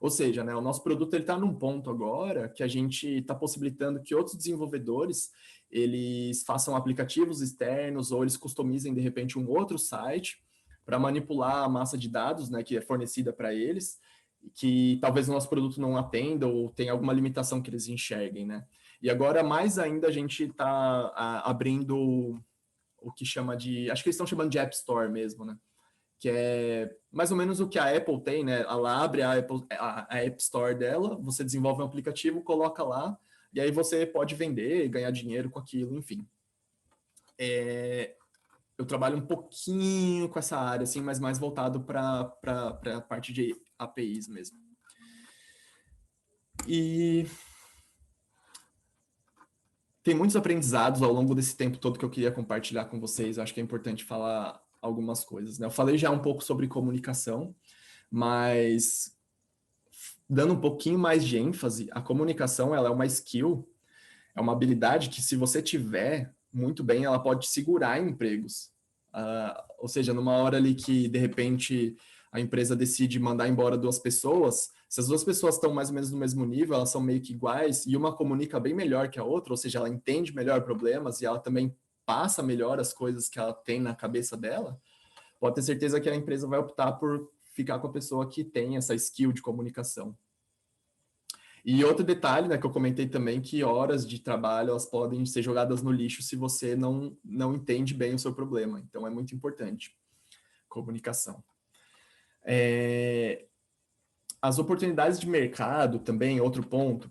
Ou seja, né, o nosso produto está num ponto agora que a gente está possibilitando que outros desenvolvedores eles façam aplicativos externos ou eles customizem de repente um outro site para manipular a massa de dados, né, que é fornecida para eles, que talvez o nosso produto não atenda ou tem alguma limitação que eles enxerguem, né? E agora mais ainda a gente está abrindo o que chama de, acho que eles estão chamando de App Store mesmo, né? Que é mais ou menos o que a Apple tem, né? Ela abre a App Store dela, você desenvolve um aplicativo, coloca lá, e aí você pode vender, ganhar dinheiro com aquilo, enfim. Eu trabalho um pouquinho com essa área, assim, mas mais voltado para a parte de APIs mesmo. E tem muitos aprendizados ao longo desse tempo todo que eu queria compartilhar com vocês. Eu acho que é importante falar algumas coisas, né? Eu falei já um pouco sobre comunicação, mas dando um pouquinho mais de ênfase, a comunicação ela é uma skill, é uma habilidade que se você tiver muito bem, ela pode te segurar em empregos. Ou seja, numa hora ali que de repente a empresa decide mandar embora duas pessoas, se as duas pessoas estão mais ou menos no mesmo nível, elas são meio que iguais e uma comunica bem melhor que a outra, ou seja, ela entende melhor problemas e ela também passa melhor as coisas que ela tem na cabeça dela, pode ter certeza que a empresa vai optar por ficar com a pessoa que tem essa skill de comunicação. E outro detalhe, né, que eu comentei também, que horas de trabalho elas podem ser jogadas no lixo se você não entende bem o seu problema. Então é muito importante comunicação. As oportunidades de mercado também, outro ponto,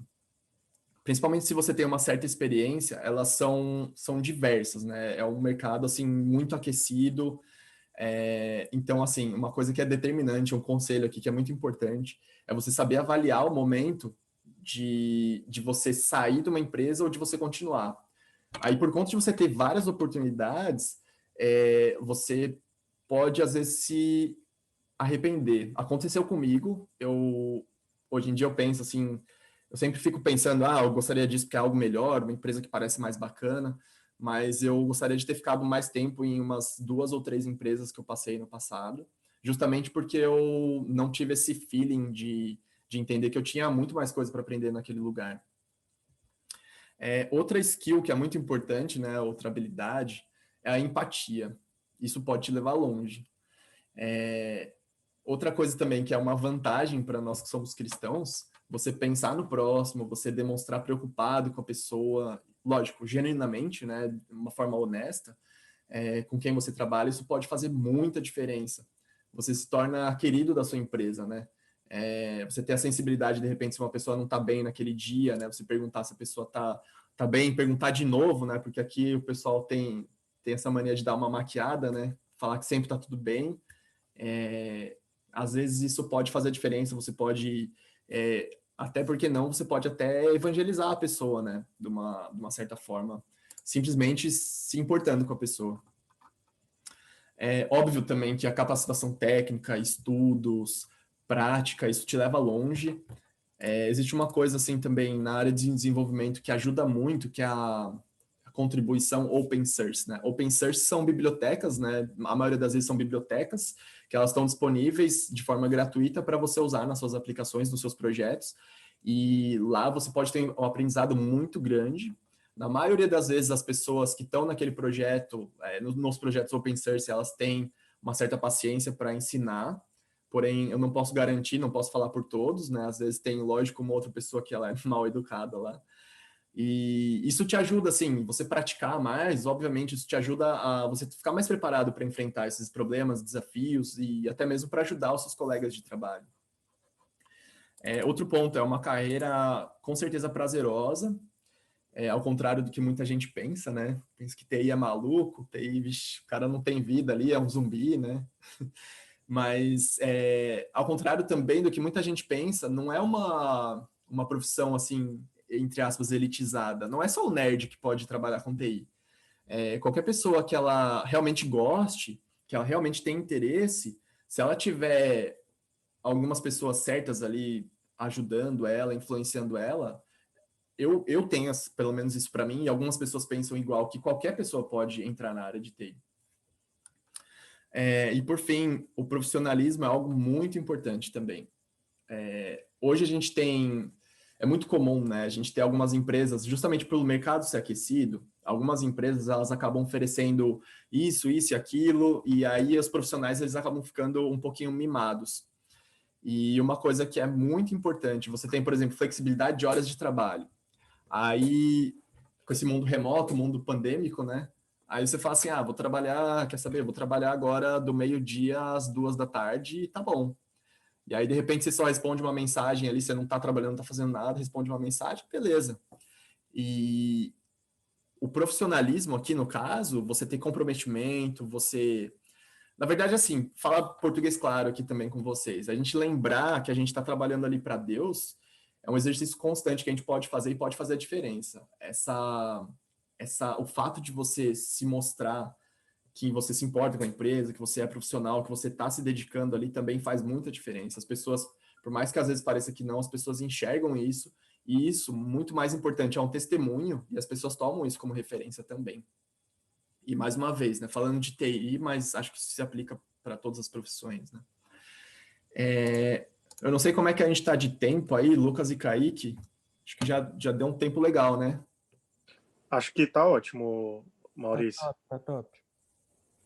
principalmente se você tem uma certa experiência, elas são diversas, né? É um mercado assim muito aquecido. Então, assim, uma coisa que é determinante, um conselho aqui que é muito importante, é você saber avaliar o momento de você sair de uma empresa ou de você continuar. Aí, por conta de você ter várias oportunidades, você pode, às vezes, se arrepender. Aconteceu comigo, hoje em dia eu penso assim, eu sempre fico pensando, eu gostaria disso porque é algo melhor, uma empresa que parece mais bacana, mas eu gostaria de ter ficado mais tempo em umas 2 ou 3 empresas que eu passei no passado, justamente porque eu não tive esse feeling de entender que eu tinha muito mais coisa para aprender naquele lugar. Outra skill que é muito importante, né, outra habilidade, é a empatia. Isso pode te levar longe. Outra coisa também que é uma vantagem para nós que somos cristãos, você pensar no próximo, você demonstrar preocupado com a pessoa, lógico, genuinamente, né, de uma forma honesta, com quem você trabalha, isso pode fazer muita diferença. Você se torna querido da sua empresa, né? Você ter a sensibilidade, de repente, se uma pessoa não está bem naquele dia, né? Você perguntar se a pessoa tá bem, perguntar de novo, né? Porque aqui o pessoal tem essa mania de dar uma maquiada, né? Falar que sempre está tudo bem. Às vezes isso pode fazer diferença, você pode, até porque não, você pode até evangelizar a pessoa, né? De uma certa forma, simplesmente se importando com a pessoa. É óbvio também que a capacitação técnica, estudos, prática, isso te leva longe. Existe uma coisa assim também na área de desenvolvimento que ajuda muito, que é a contribuição open source, né? Open source são bibliotecas, né? A maioria das vezes são bibliotecas que elas estão disponíveis de forma gratuita para você usar nas suas aplicações, nos seus projetos. E lá você pode ter um aprendizado muito grande. Na maioria das vezes, as pessoas que estão naquele projeto, nos projetos open source, elas têm uma certa paciência para ensinar, porém, eu não posso garantir, não posso falar por todos, né? Às vezes tem, lógico, uma outra pessoa que ela é mal educada lá. E isso te ajuda, assim, você praticar mais, obviamente, isso te ajuda a você ficar mais preparado para enfrentar esses problemas, desafios e até mesmo para ajudar os seus colegas de trabalho. Outro ponto, é uma carreira com certeza prazerosa, ao contrário do que muita gente pensa, né? Pensa que TI é maluco, TI, vixe, o cara não tem vida ali, é um zumbi, né? Mas, ao contrário também do que muita gente pensa, não é uma profissão, assim, entre aspas, elitizada. Não é só o nerd que pode trabalhar com TI. Qualquer pessoa que ela realmente goste, que ela realmente tenha interesse, se ela tiver algumas pessoas certas ali ajudando ela, influenciando ela, eu tenho pelo menos isso para mim, e algumas pessoas pensam igual, que qualquer pessoa pode entrar na área de TI. E por fim, o profissionalismo é algo muito importante também. Hoje a gente tem, é muito comum, né, a gente ter algumas empresas, justamente pelo mercado ser aquecido, algumas empresas elas acabam oferecendo isso e aquilo, e aí os profissionais eles acabam ficando um pouquinho mimados. E uma coisa que é muito importante, você tem, por exemplo, flexibilidade de horas de trabalho. Aí, com esse mundo remoto, mundo pandêmico, né? Aí você fala assim, vou trabalhar, quer saber? Vou trabalhar agora do meio-dia às 2 da tarde e tá bom. E aí, de repente, você só responde uma mensagem ali, você não tá trabalhando, não tá fazendo nada, responde uma mensagem, beleza. E o profissionalismo aqui, no caso, você tem comprometimento, você... Na verdade, assim, falar português claro aqui também com vocês. A gente lembrar que a gente está trabalhando ali para Deus é um exercício constante que a gente pode fazer e pode fazer a diferença. O fato de você se mostrar que você se importa com a empresa, que você é profissional, que você está se dedicando ali também faz muita diferença. As pessoas, por mais que às vezes pareça que não, as pessoas enxergam isso e isso, muito mais importante, é um testemunho e as pessoas tomam isso como referência também. E mais uma vez, né, falando de TI, mas acho que isso se aplica para todas as profissões, né? Eu não sei como é que a gente está de tempo aí, Lucas e Kaique. Acho que já deu um tempo legal, né? Acho que tá ótimo, Tá Maurício. top, tá top.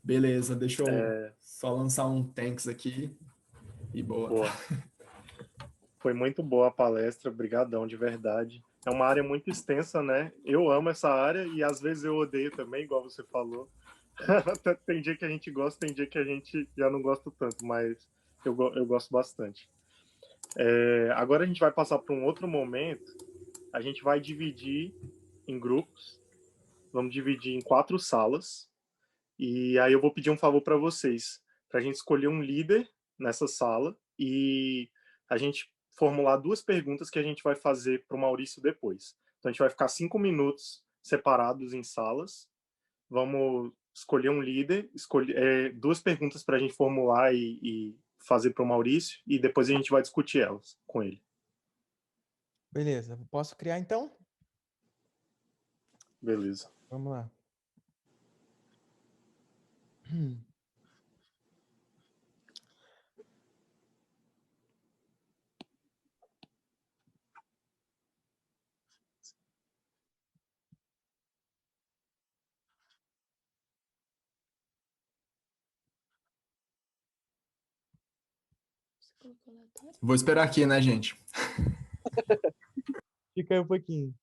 Beleza, deixa eu só lançar um thanks aqui e boa. Boa. Foi muito boa a palestra, brigadão, de verdade. É uma área muito extensa, né? Eu amo essa área e às vezes eu odeio também, igual você falou. Tem dia que a gente gosta, tem dia que a gente já não gosta tanto, mas eu gosto bastante. Agora a gente vai passar para um outro momento. A gente vai dividir em grupos. Vamos dividir em 4 salas. E aí eu vou pedir um favor para vocês, para a gente escolher um líder nessa sala e a gente formular 2 perguntas que a gente vai fazer para o Maurício depois. Então a gente vai ficar 5 minutos separados em salas. Vamos escolher um líder, escolher 2 perguntas para a gente formular e fazer para o Maurício e depois a gente vai discutir elas com ele. Beleza, posso criar então? Beleza. Vamos lá. Vou esperar aqui, né, gente? Fica aí um pouquinho.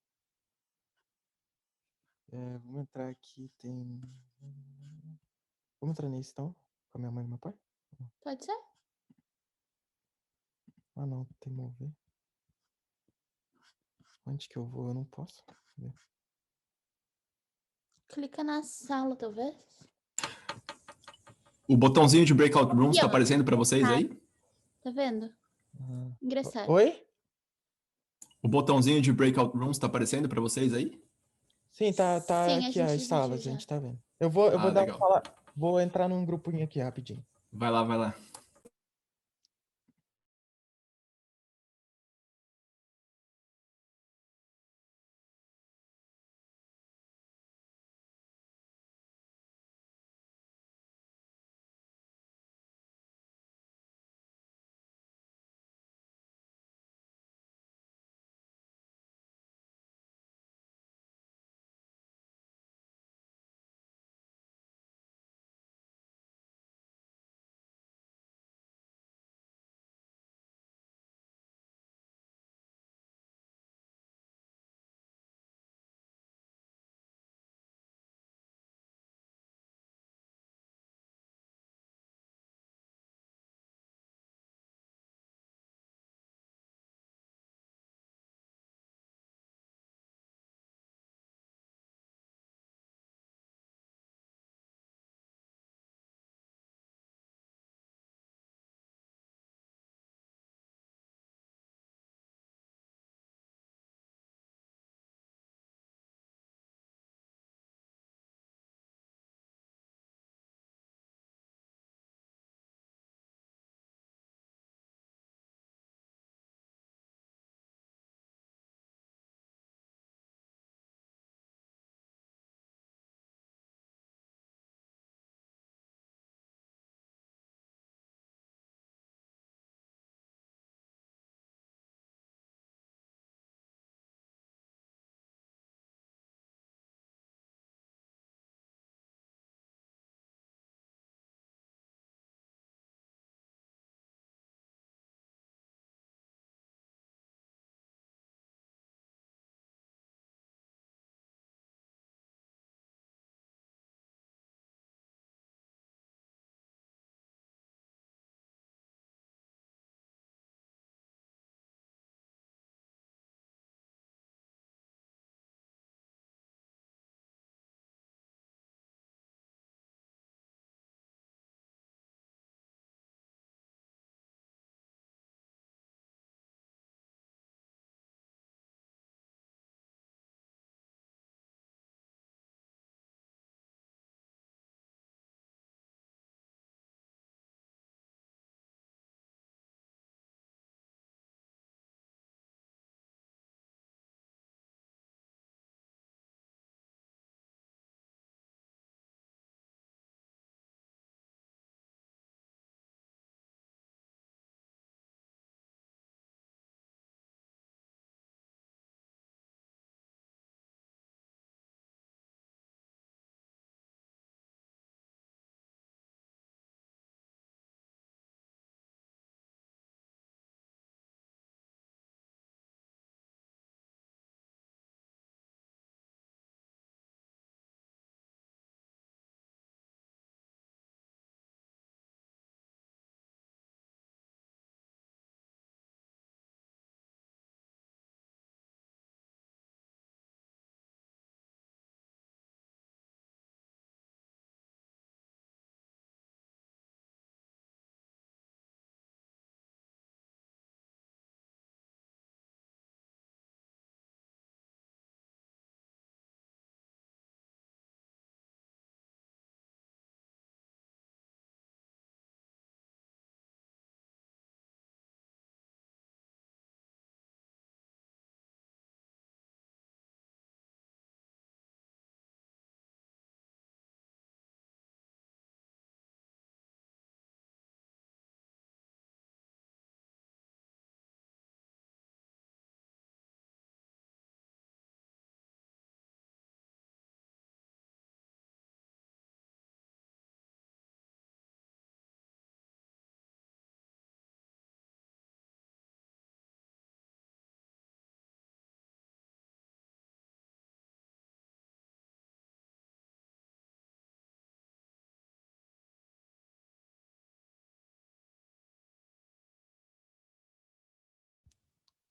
Vamos entrar aqui, tem... Vamos entrar nesse então? Com a minha mãe e meu pai? Pode ser? Ah não, tem mover. Onde que eu vou? Eu não posso. Cadê? Clica na sala, talvez. O botãozinho de Breakout Rooms Aqui, tá ó. aparecendo para vocês aí? Tá vendo? Ah. Ingressar. Oi? O botãozinho de Breakout Rooms tá aparecendo para vocês aí? Sim, tá Sim, a aqui gente as viu salas, a já. gente tá vendo. Eu vou dar Legal. vou entrar num grupinho aqui rapidinho. Vai lá, vai lá.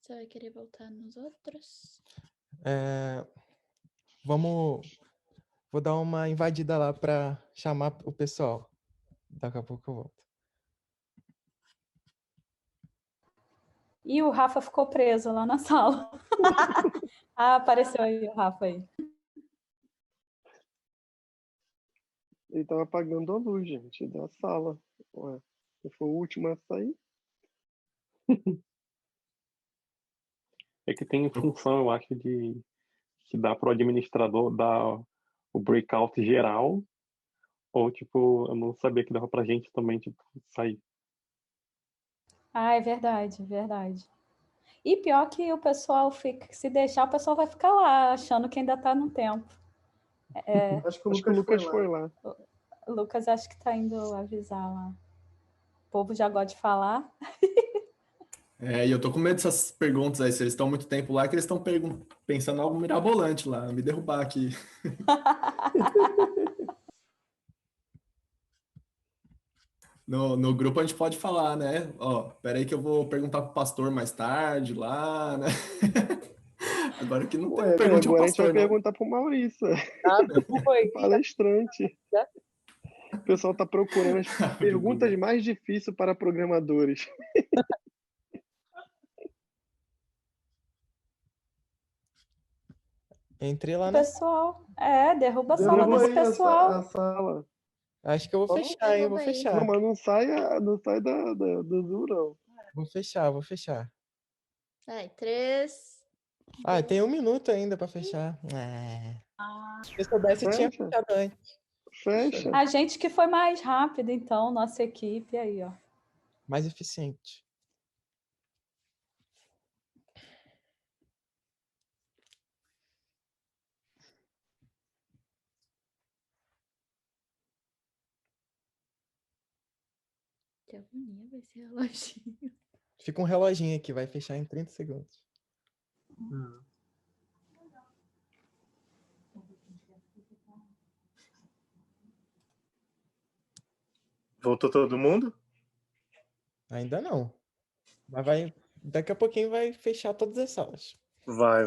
Você vai querer voltar nos outros? Vou dar uma invadida lá pra chamar o pessoal. Daqui a pouco eu volto. E o Rafa ficou preso lá na sala. Ah, apareceu aí o Rafa aí. Ele tava apagando a luz, gente, da sala. Ué, eu fui o último a sair. É que tem função, eu acho, de que dá para o administrador dar o breakout geral, ou tipo, eu não sabia que dava pra gente também, tipo, sair. Ah, é verdade, verdade. E pior que o pessoal fica, se deixar, o pessoal vai ficar lá, achando que ainda tá no tempo. Acho que o Acho que o Lucas foi lá. O Lucas acho que tá indo avisar lá. O povo já gosta de falar. E eu tô com medo dessas perguntas aí, se eles estão muito tempo lá, que eles estão pensando em algo mirabolante lá, me derrubar aqui. No grupo a gente pode falar, né? Ó, peraí que eu vou perguntar pro pastor mais tarde lá, né? Agora que não tem Ué, pergunta ao agora a gente vai pastor, não. perguntar pro Maurício, Foi. palestrante. O pessoal tá procurando as perguntas Google. mais difíceis para programadores. Entrei lá O na. pessoal, derruba a sala Derruba desse aí pessoal. a sala. Acho que eu vou Vamos? fechar, hein? Vou Derruba aí. fechar. Não, mas não sai do Zoom, não. Vou fechar. Vai, 3. Ah, tem 1 minuto ainda pra fechar. Se eu soubesse, eu tinha Fecha. fechado antes. Fecha. A gente que foi mais rápido, então, nossa equipe aí, ó. Mais eficiente. Que agonia vai ser reloginho. Fica um reloginho aqui, vai fechar em 30 segundos. Voltou todo mundo? Ainda não. Mas daqui a pouquinho vai fechar todas as salas. Vai.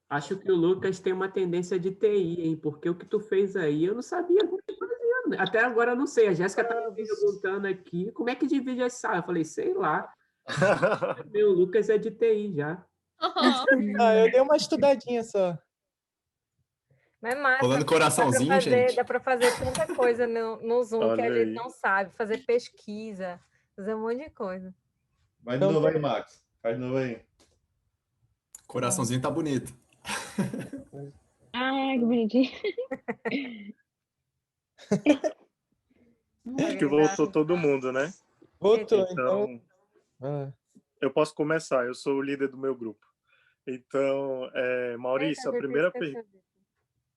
Acho que o Lucas tem uma tendência de TI, hein? Porque o que tu fez aí, eu não sabia como que fazia. Até agora eu não sei. A Jéssica tá me perguntando aqui como é que divide as salas. Eu falei, sei lá. Meu, o Lucas é de TI já. Eu dei uma estudadinha só. Mas é massa, Rolando coraçãozinho, gente. dá para fazer tanta coisa no Zoom que a Olha gente aí. não sabe, fazer pesquisa, fazer um monte de coisa. Vai de novo aí, Max. Faz de novo aí. Coraçãozinho tá bonito. Ah, que bonitinho. Acho que voltou todo mundo, né? Voltou, Então, eu posso começar. Eu sou o líder do meu grupo. Então, Maurício,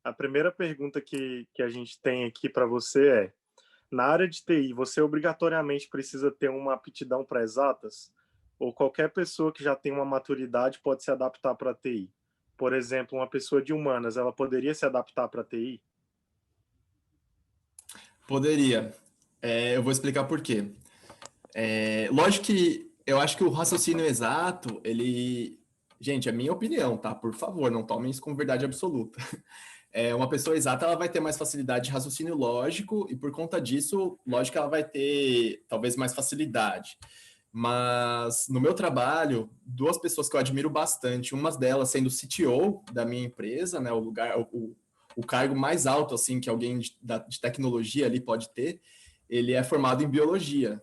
a primeira pergunta que a gente tem aqui para você é: na área de TI, você obrigatoriamente precisa ter uma aptidão para exatas? Ou qualquer pessoa que já tem uma maturidade pode se adaptar para TI? Por exemplo, uma pessoa de humanas, ela poderia se adaptar para TI? Poderia. Eu vou explicar por quê. Lógico que eu acho que o raciocínio exato, ele... Gente, é minha opinião, tá? Por favor, não tomem isso como verdade absoluta. Uma pessoa exata, ela vai ter mais facilidade de raciocínio lógico e por conta disso, lógico que ela vai ter talvez mais facilidade. Mas no meu trabalho, 2 pessoas que eu admiro bastante, uma delas sendo o CTO da minha empresa, né, o cargo mais alto assim que alguém de tecnologia ali pode ter, ele é formado em biologia.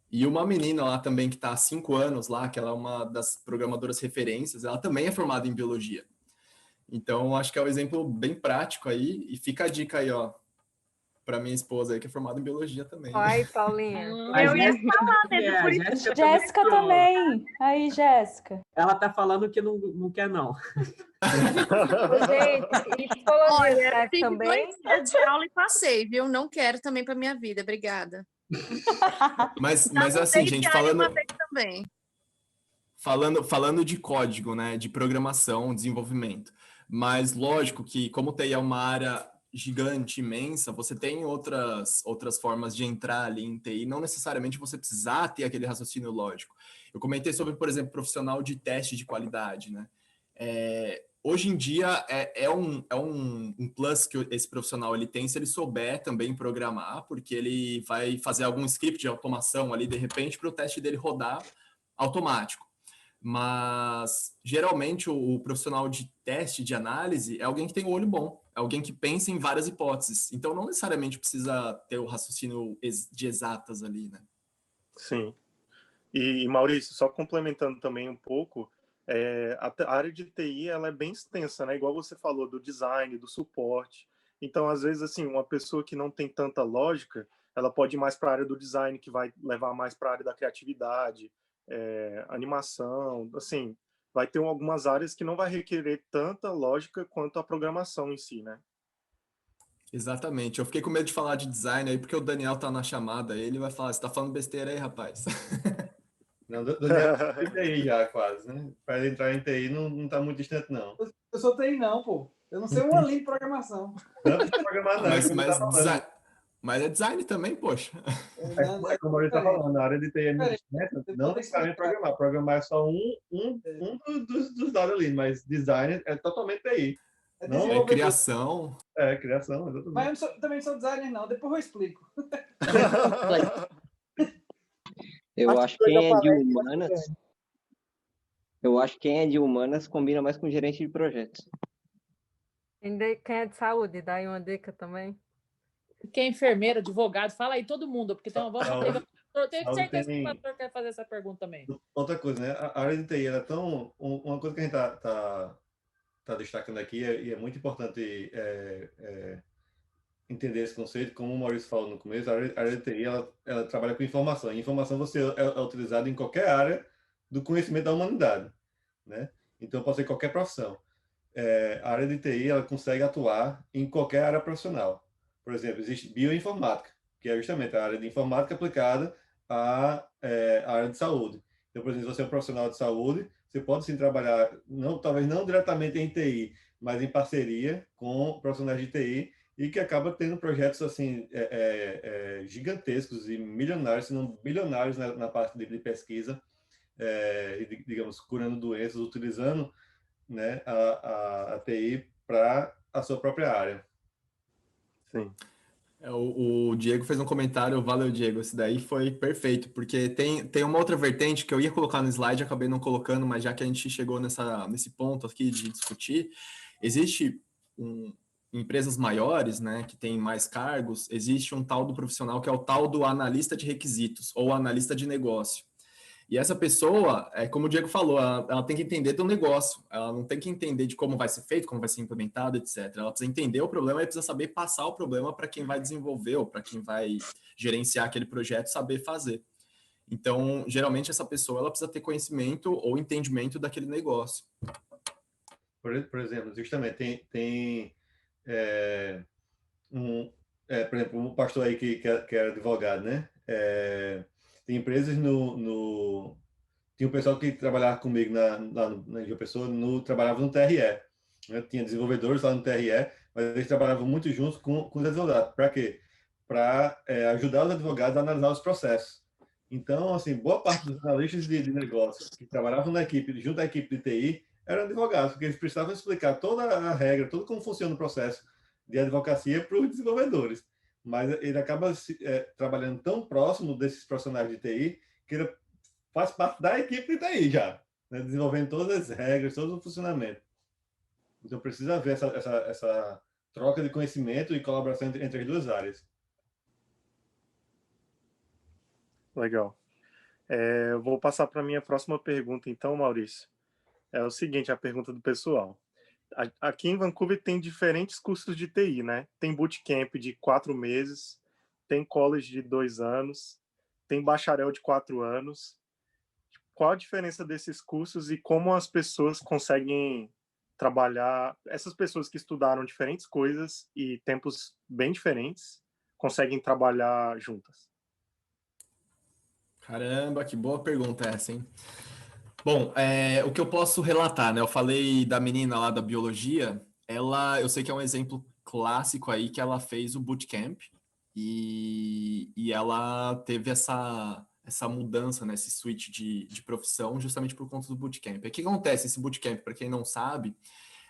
E uma menina lá também que está há 5 anos lá, que ela é uma das programadoras referências, ela também é formada em biologia. Então, acho que é um exemplo bem prático aí, e fica a dica aí, ó, para minha esposa aí, que é formada em biologia também. Ai, Paulinha. Eu ia falar mesmo, por isso. Jéssica também. Aí, Jéssica. Ela tá falando que não quer, não. Gente, e psicologia Olha, tive também? 2 dias de aula e passei, viu? Não quero também para minha vida, obrigada. Mas Já assim, mudei gente, de área uma vez também. falando de código, né, de programação, desenvolvimento. Mas lógico que como TI é uma área gigante, imensa, você tem outras formas de entrar ali em TI, não necessariamente você precisar ter aquele raciocínio lógico. Eu comentei sobre, por exemplo, profissional de teste de qualidade, né? Hoje em dia é um plus que esse profissional ele tem se ele souber também programar, porque ele vai fazer algum script de automação ali, de repente, para o teste dele rodar automático. Mas, geralmente, o profissional de teste, de análise, é alguém que tem o olho bom, é alguém que pensa em várias hipóteses. Então, não necessariamente precisa ter o raciocínio de exatas ali, né? Sim. E Maurício, só complementando também um pouco, a área de TI ela é bem extensa, né? Igual você falou do design, do suporte. Então, às vezes, assim, uma pessoa que não tem tanta lógica, ela pode ir mais para a área do design, que vai levar mais para a área da criatividade, animação, assim, vai ter algumas áreas que não vai requerer tanta lógica quanto a programação em si, né? Exatamente. Eu fiquei com medo de falar de design aí, porque o Daniel tá na chamada, ele vai falar, você tá falando besteira aí, rapaz. Não, Daniel tá em TI já, quase, né? Para ele entrar em TI não tá muito distante, não. Eu sou TI não, pô. Eu não sei uma linha de programação. Não precisa programar, não. Mas é design também, poxa. É como ele está falando, na área de TI é muito extensa, não necessariamente programar. Programar é só um dos dados ali, mas design é totalmente TI. Não é criação. Criação, exatamente. Mas eu também sou designer, não. Depois eu explico. Eu acho que quem é de humanas... Eu acho que quem é de humanas combina mais com gerente de projetos. Quem é de saúde, dá aí uma dica também. Quem é enfermeiro, advogado, fala aí todo mundo, porque então vamos eu tenho certeza que o pastor quer fazer essa pergunta também. Outra coisa, né? A área de TI ela é tão... Uma coisa que a gente tá destacando aqui, e é muito importante entender esse conceito, como o Maurício falou no começo, a área de TI ela trabalha com informação. E informação você é utilizada em qualquer área do conhecimento da humanidade, né? Então pode ser qualquer profissão. A área de TI ela consegue atuar em qualquer área profissional. Por exemplo, existe bioinformática, que é justamente a área de informática aplicada à área de saúde. Então, por exemplo, se você é um profissional de saúde, você pode sim trabalhar, talvez não diretamente em TI, mas em parceria com profissionais de TI, e que acaba tendo projetos assim gigantescos e milionários, se não bilionários na parte de pesquisa, digamos, curando doenças, utilizando, né, a TI para a sua própria área. Sim. O Diego fez um comentário, valeu, Diego, esse daí foi perfeito, porque tem uma outra vertente que eu ia colocar no slide, acabei não colocando, mas já que a gente chegou nesse ponto aqui de discutir, existe empresas maiores, né, que tem mais cargos, existe um tal do profissional que é o tal do analista de requisitos, ou analista de negócio. E essa pessoa, como o Diego falou, ela tem que entender do negócio, ela não tem que entender de como vai ser feito, como vai ser implementado, etc. Ela precisa entender o problema e precisa saber passar o problema para quem vai desenvolver ou para quem vai gerenciar aquele projeto, saber fazer. Então, geralmente, essa pessoa ela precisa ter conhecimento ou entendimento daquele negócio. Por exemplo, justamente, tem por exemplo, um pastor aí que era advogado, né? Tem empresas tinha um pessoal que trabalhava comigo lá na João Pessoa, trabalhava no TRE. Né? Tinha desenvolvedores lá no TRE, mas eles trabalhavam muito juntos com os advogados. Para quê? Para ajudar os advogados a analisar os processos. Então, assim, boa parte dos analistas de negócios que trabalhavam na equipe, junto à equipe de TI, eram advogados, porque eles precisavam explicar toda a regra, tudo como funciona o processo de advocacia para os desenvolvedores. Mas ele acaba trabalhando tão próximo desses profissionais de TI que ele faz parte da equipe de TI já, né? Desenvolvendo todas as regras, todo o funcionamento. Então precisa haver essa troca de conhecimento e colaboração entre as duas áreas. Legal. Vou passar para a minha próxima pergunta, então, Maurício. É o seguinte, a pergunta do pessoal. Aqui em Vancouver tem diferentes cursos de TI, né? Tem bootcamp de 4 meses, tem college de 2 anos, tem bacharel de 4 anos. Qual a diferença desses cursos e como as pessoas conseguem trabalhar, essas pessoas que estudaram diferentes coisas e tempos bem diferentes, conseguem trabalhar juntas? Caramba, que boa pergunta essa, hein? Bom, o que eu posso relatar, né? Eu falei da menina lá da biologia, eu sei que é um exemplo clássico aí que ela fez o bootcamp e ela teve essa mudança, né? Esse switch de profissão justamente por conta do bootcamp. E o que acontece? Esse bootcamp, para quem não sabe,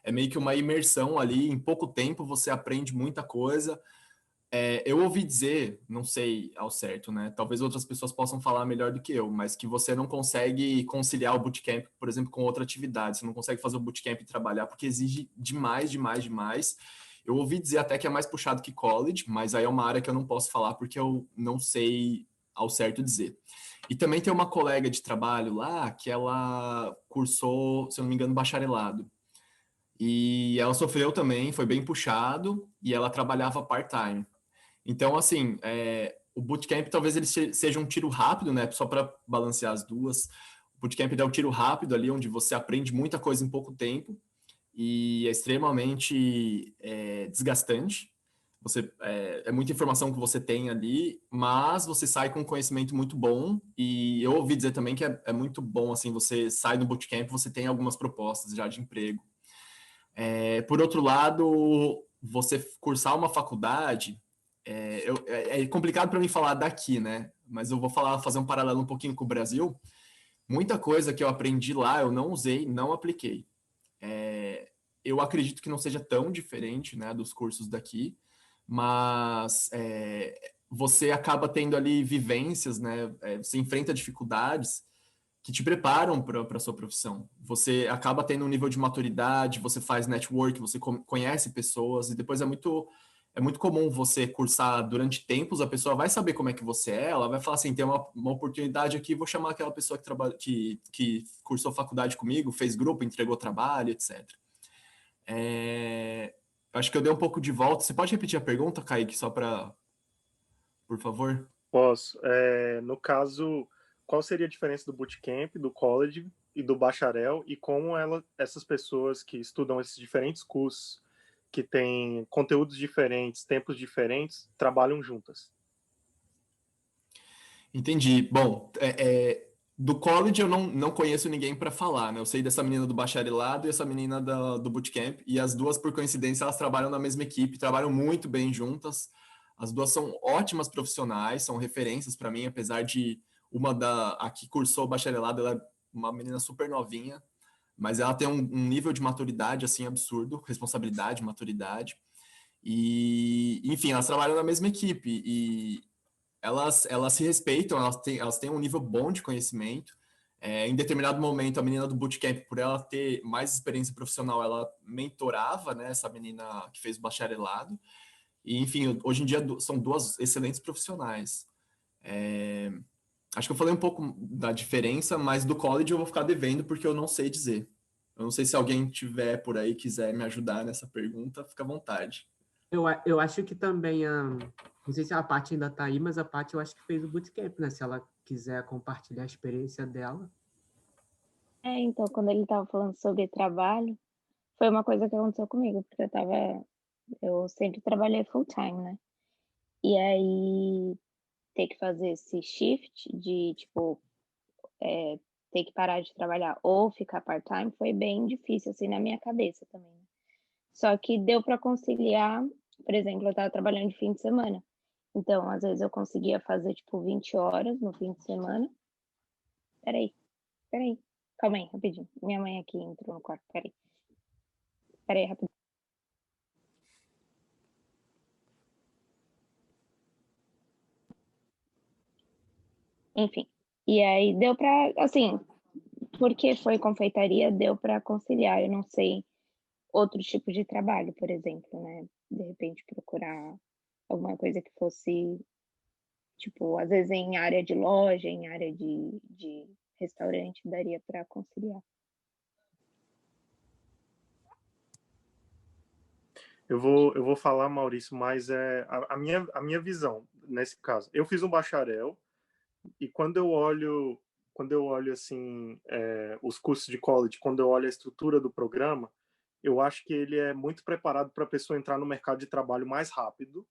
é meio que uma imersão ali, em pouco tempo você aprende muita coisa. Eu ouvi dizer, não sei ao certo, né? Talvez outras pessoas possam falar melhor do que eu, mas que você não consegue conciliar o bootcamp, por exemplo, com outra atividade. Você não consegue fazer o bootcamp e trabalhar porque exige demais, demais, demais. Eu ouvi dizer até que é mais puxado que college, mas aí é uma área que eu não posso falar porque eu não sei ao certo dizer. E também tem uma colega de trabalho lá que ela cursou, se eu não me engano, bacharelado. E ela sofreu também, foi bem puxado, e ela trabalhava part-time. Então, assim, o bootcamp talvez ele seja um tiro rápido, né? Só para balancear as duas. O bootcamp é um tiro rápido ali, onde você aprende muita coisa em pouco tempo e é extremamente desgastante. É muita informação que você tem ali, mas você sai com um conhecimento muito bom. E eu ouvi dizer também que é muito bom, assim, você sai do bootcamp, você tem algumas propostas já de emprego. Por outro lado, você cursar uma faculdade é complicado para mim falar daqui, né? Mas eu vou fazer um paralelo um pouquinho com o Brasil. Muita coisa que eu aprendi lá eu não usei, não apliquei. Eu acredito que não seja tão diferente, né, dos cursos daqui, mas você acaba tendo ali vivências, né? Você enfrenta dificuldades que te preparam para a sua profissão. Você acaba tendo um nível de maturidade, você faz network, você conhece pessoas, e depois é muito comum você cursar durante tempos, a pessoa vai saber como é que você é, ela vai falar assim, tem uma oportunidade aqui, vou chamar aquela pessoa que cursou faculdade comigo, fez grupo, entregou trabalho, etc. Acho que eu dei um pouco de volta. Você pode repetir a pergunta, Kaique, só para... Por favor? Posso. No caso, qual seria a diferença do bootcamp, do college e do bacharel, e como essas pessoas que estudam esses diferentes cursos, que têm conteúdos diferentes, tempos diferentes, trabalham juntas? Entendi. Bom, do college eu não conheço ninguém para falar, né? Eu sei dessa menina do bacharelado e essa menina do bootcamp, e as duas, por coincidência, elas trabalham na mesma equipe, trabalham muito bem juntas. As duas são ótimas profissionais, são referências para mim, apesar de a que cursou o bacharelado, ela é uma menina super novinha, mas ela tem um nível de maturidade, assim, absurdo, responsabilidade, maturidade. E, enfim, elas trabalham na mesma equipe e elas se respeitam, elas têm um nível bom de conhecimento. Em determinado momento, a menina do bootcamp, por ela ter mais experiência profissional, ela mentorava, né, essa menina que fez o bacharelado. E, enfim, hoje em dia são duas excelentes profissionais. Acho que eu falei um pouco da diferença, mas do college eu vou ficar devendo porque eu não sei dizer. Eu não sei se alguém tiver por aí quiser me ajudar nessa pergunta, fica à vontade. Eu acho que também não sei se a Paty ainda está aí, mas a Paty eu acho que fez o bootcamp, né? Se ela quiser compartilhar a experiência dela. Então, quando ele estava falando sobre trabalho, foi uma coisa que aconteceu comigo, porque eu sempre trabalhei full time, né? E aí, ter que fazer esse shift de, tipo, ter que parar de trabalhar ou ficar part-time foi bem difícil, assim, na minha cabeça também, né? Só que deu para conciliar, por exemplo, eu estava trabalhando de fim de semana. Então, às vezes eu conseguia fazer, tipo, 20 horas no fim de semana. Peraí. Calma aí, rapidinho. Minha mãe aqui entrou no quarto, peraí, rapidinho. Enfim, e aí deu para, assim, porque foi confeitaria, deu para conciliar. Eu não sei outro tipo de trabalho, por exemplo, né? De repente procurar alguma coisa que fosse, tipo, às vezes em área de loja, em área de restaurante, daria para conciliar. Eu vou falar, Maurício, mas a minha visão nesse caso. Eu fiz um bacharel e quando eu olho assim os cursos de college, quando eu olho a estrutura do programa, eu acho que ele é muito preparado para a pessoa entrar no mercado de trabalho mais rápido,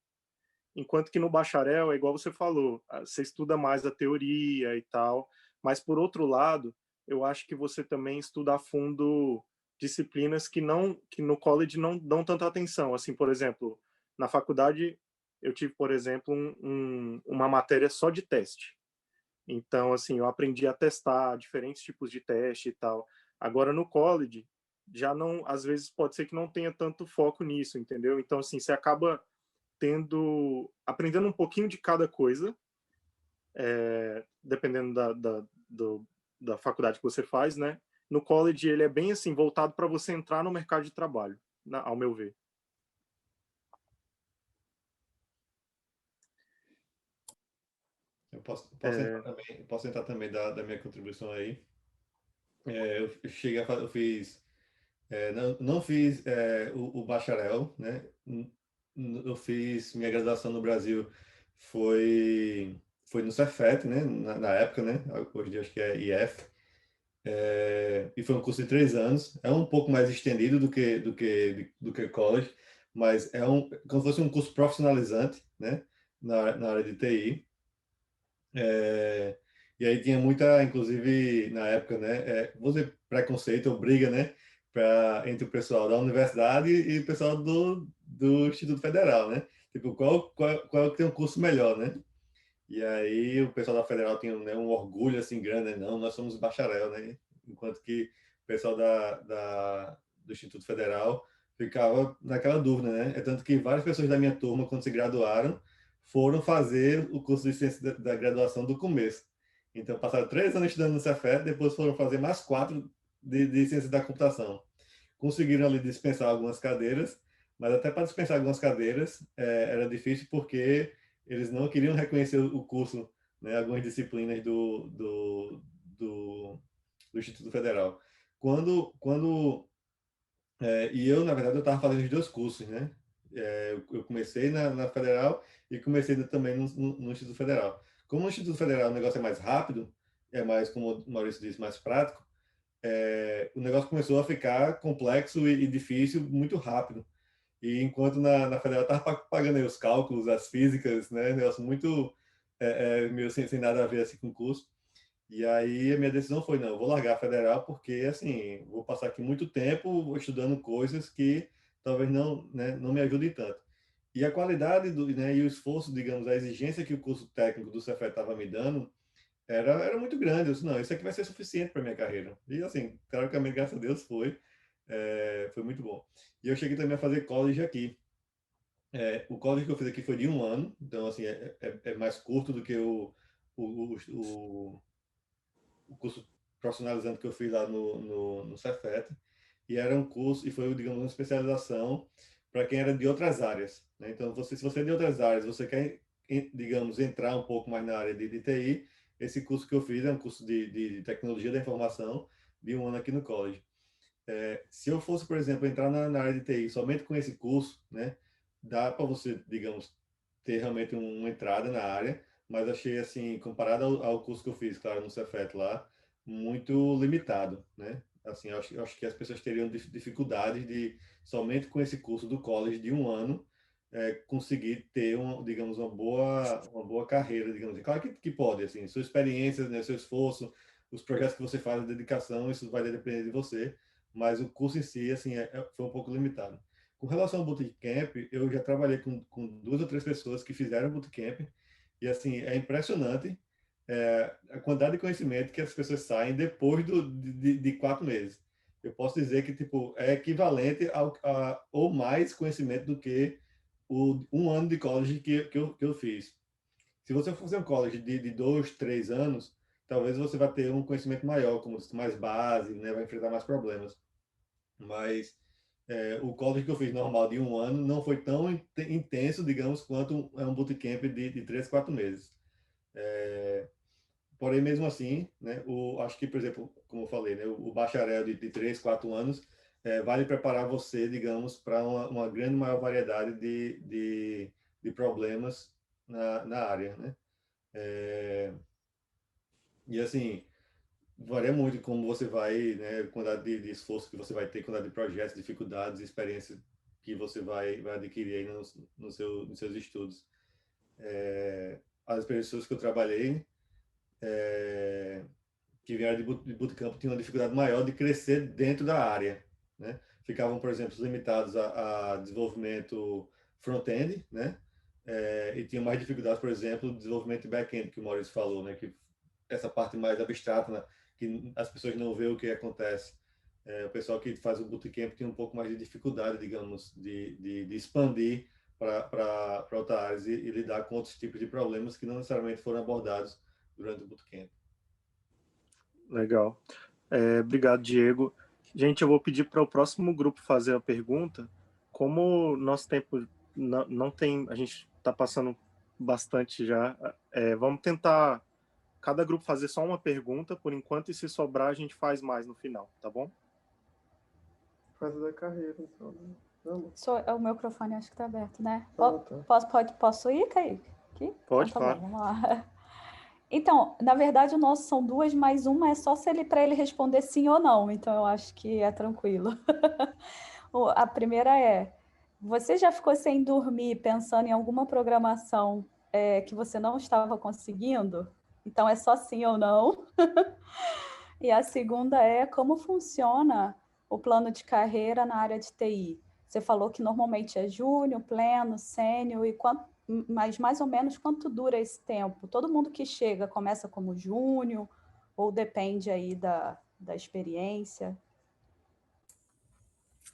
enquanto que no bacharel é igual você falou, você estuda mais a teoria e tal, mas por outro lado eu acho que você também estuda a fundo disciplinas que no college não dão tanta atenção. Assim, por exemplo, na faculdade eu tive, por exemplo, uma matéria só de teste. Então, assim, eu aprendi a testar diferentes tipos de teste e tal. Agora, no college, já não, às vezes pode ser que não tenha tanto foco nisso, entendeu? Então, assim, você acaba aprendendo um pouquinho de cada coisa, dependendo da faculdade que você faz, né? No college, ele é bem, assim, voltado para você entrar no mercado de trabalho, ao meu ver. Eu posso entrar também da minha contribuição aí. Eu fiz, não fiz o bacharel, né? Eu fiz minha graduação no Brasil, foi no Cefet, né? Na época, né? Hoje em dia acho que é IF. E foi um curso de 3 anos. É um pouco mais estendido do que college, mas como se fosse um curso profissionalizante, né? Na área de TI. E aí tinha muita, inclusive na época, né? Vou dizer preconceito ou briga, né? Entre o pessoal da universidade e o pessoal do Instituto Federal, né? Tipo, qual que tem um curso melhor, né? E aí o pessoal da Federal tinha, né, um orgulho assim grande, né? Não, nós somos bacharel, né? Enquanto que o pessoal do Instituto Federal ficava naquela dúvida, né? É tanto que várias pessoas da minha turma, quando se graduaram, foram fazer o curso de ciência da graduação do começo. Então, passaram 3 anos estudando no Cefet, depois foram fazer mais 4 de ciência da computação. Conseguiram ali dispensar algumas cadeiras, mas até para dispensar algumas cadeiras era difícil porque eles não queriam reconhecer o curso, né, algumas disciplinas do Instituto Federal. E eu, na verdade, eu estava fazendo os 2 cursos, né? Eu comecei na Federal e comecei também no Instituto Federal. Como no Instituto Federal o negócio é mais rápido, é mais, como o Maurício disse, mais prático, o negócio começou a ficar complexo e difícil muito rápido. E enquanto na Federal eu estava pagando aí os cálculos, as físicas, né? Negócio muito meio sem nada a ver assim, com o curso. E aí a minha decisão foi, não, eu vou largar a Federal porque, assim, vou passar aqui muito tempo estudando coisas que talvez não, né, não me ajudem tanto. E a qualidade né, e o esforço, digamos, a exigência que o curso técnico do Cefet estava me dando era muito grande. Eu disse, não, isso aqui vai ser suficiente para minha carreira. E, assim, teoricamente, graças a Deus, foi muito bom. E eu cheguei também a fazer college aqui. O college que eu fiz aqui foi de 1 ano, então, assim, é mais curto do que o curso profissionalizante que eu fiz lá no Cefet, e era um curso, e foi, digamos, uma especialização para quem era de outras áreas, né? Então, se você é de outras áreas, você quer, digamos, entrar um pouco mais na área de TI, esse curso que eu fiz é um curso de tecnologia da informação, de 1 ano aqui no college. Se eu fosse, por exemplo, entrar na área de TI somente com esse curso, né, dá para você, digamos, ter realmente uma entrada na área, mas achei, assim, comparado ao curso que eu fiz, claro, no Cefet lá, muito limitado, né? Assim, acho que as pessoas teriam dificuldade de, somente com esse curso do college de 1 ano, conseguir ter, digamos, uma boa carreira, digamos. Claro que pode, assim, sua experiência, né, seu esforço, os projetos que você faz, a dedicação, isso vai depender de você, mas o curso em si, assim, foi um pouco limitado. Com relação ao bootcamp, eu já trabalhei com 2 ou 3 pessoas que fizeram bootcamp, e, assim, é impressionante a quantidade de conhecimento que as pessoas saem depois de 4 meses. Eu posso dizer que, tipo, é equivalente ou mais conhecimento do que 1 ano de college que eu fiz. Se você for fazer um college de 2, 3 anos, talvez você vai ter um conhecimento maior, como mais base, né? Vai enfrentar mais problemas. Mas o college que eu fiz normal de 1 ano não foi tão intenso, digamos, quanto um bootcamp de 3, 4 meses. Porém, mesmo assim, né, acho que, por exemplo, como eu falei, né, o bacharel de 3, 4 anos vale preparar você, digamos, para uma grande maior variedade de problemas na área, né? E, assim, varia muito como você vai, né, quantidade de esforço que você vai ter, quantidade de projetos, dificuldades, experiências que você vai adquirir aí nos seus estudos. As pessoas que eu trabalhei, que vieram de bootcamp tinham uma dificuldade maior de crescer dentro da área, né? Ficavam, por exemplo, limitados a desenvolvimento front-end, né? E tinham mais dificuldades, por exemplo, no desenvolvimento de back-end, que o Maurício falou, né? Que essa parte mais abstrata, né? Que as pessoas não veem o que acontece. O pessoal que faz o bootcamp tem um pouco mais de dificuldade, digamos, de expandir para outras áreas e lidar com outros tipos de problemas que não necessariamente foram abordados durante o bootcamp. Legal. Obrigado, Diego. Gente, eu vou pedir para o próximo grupo fazer a pergunta. Como nosso tempo não tem... A gente está passando bastante já. Vamos tentar, cada grupo, fazer só uma pergunta por enquanto, e se sobrar, a gente faz mais no final, tá bom? Fase da carreira, então. Vamos. O meu microfone acho que está aberto, né? Tá. Posso ir, Kaique? Aqui? Pode, então, claro. Vamos lá. Então, na verdade, o nosso são 2, mais uma é só para ele responder sim ou não. Então, eu acho que é tranquilo. A primeira é: você já ficou sem dormir pensando em alguma programação que você não estava conseguindo? Então, é só sim ou não. E a segunda é: como funciona o plano de carreira na área de TI? Você falou que normalmente é júnior, pleno, sênior, mas mais ou menos quanto dura esse tempo? Todo mundo que chega começa como júnior ou depende aí da experiência?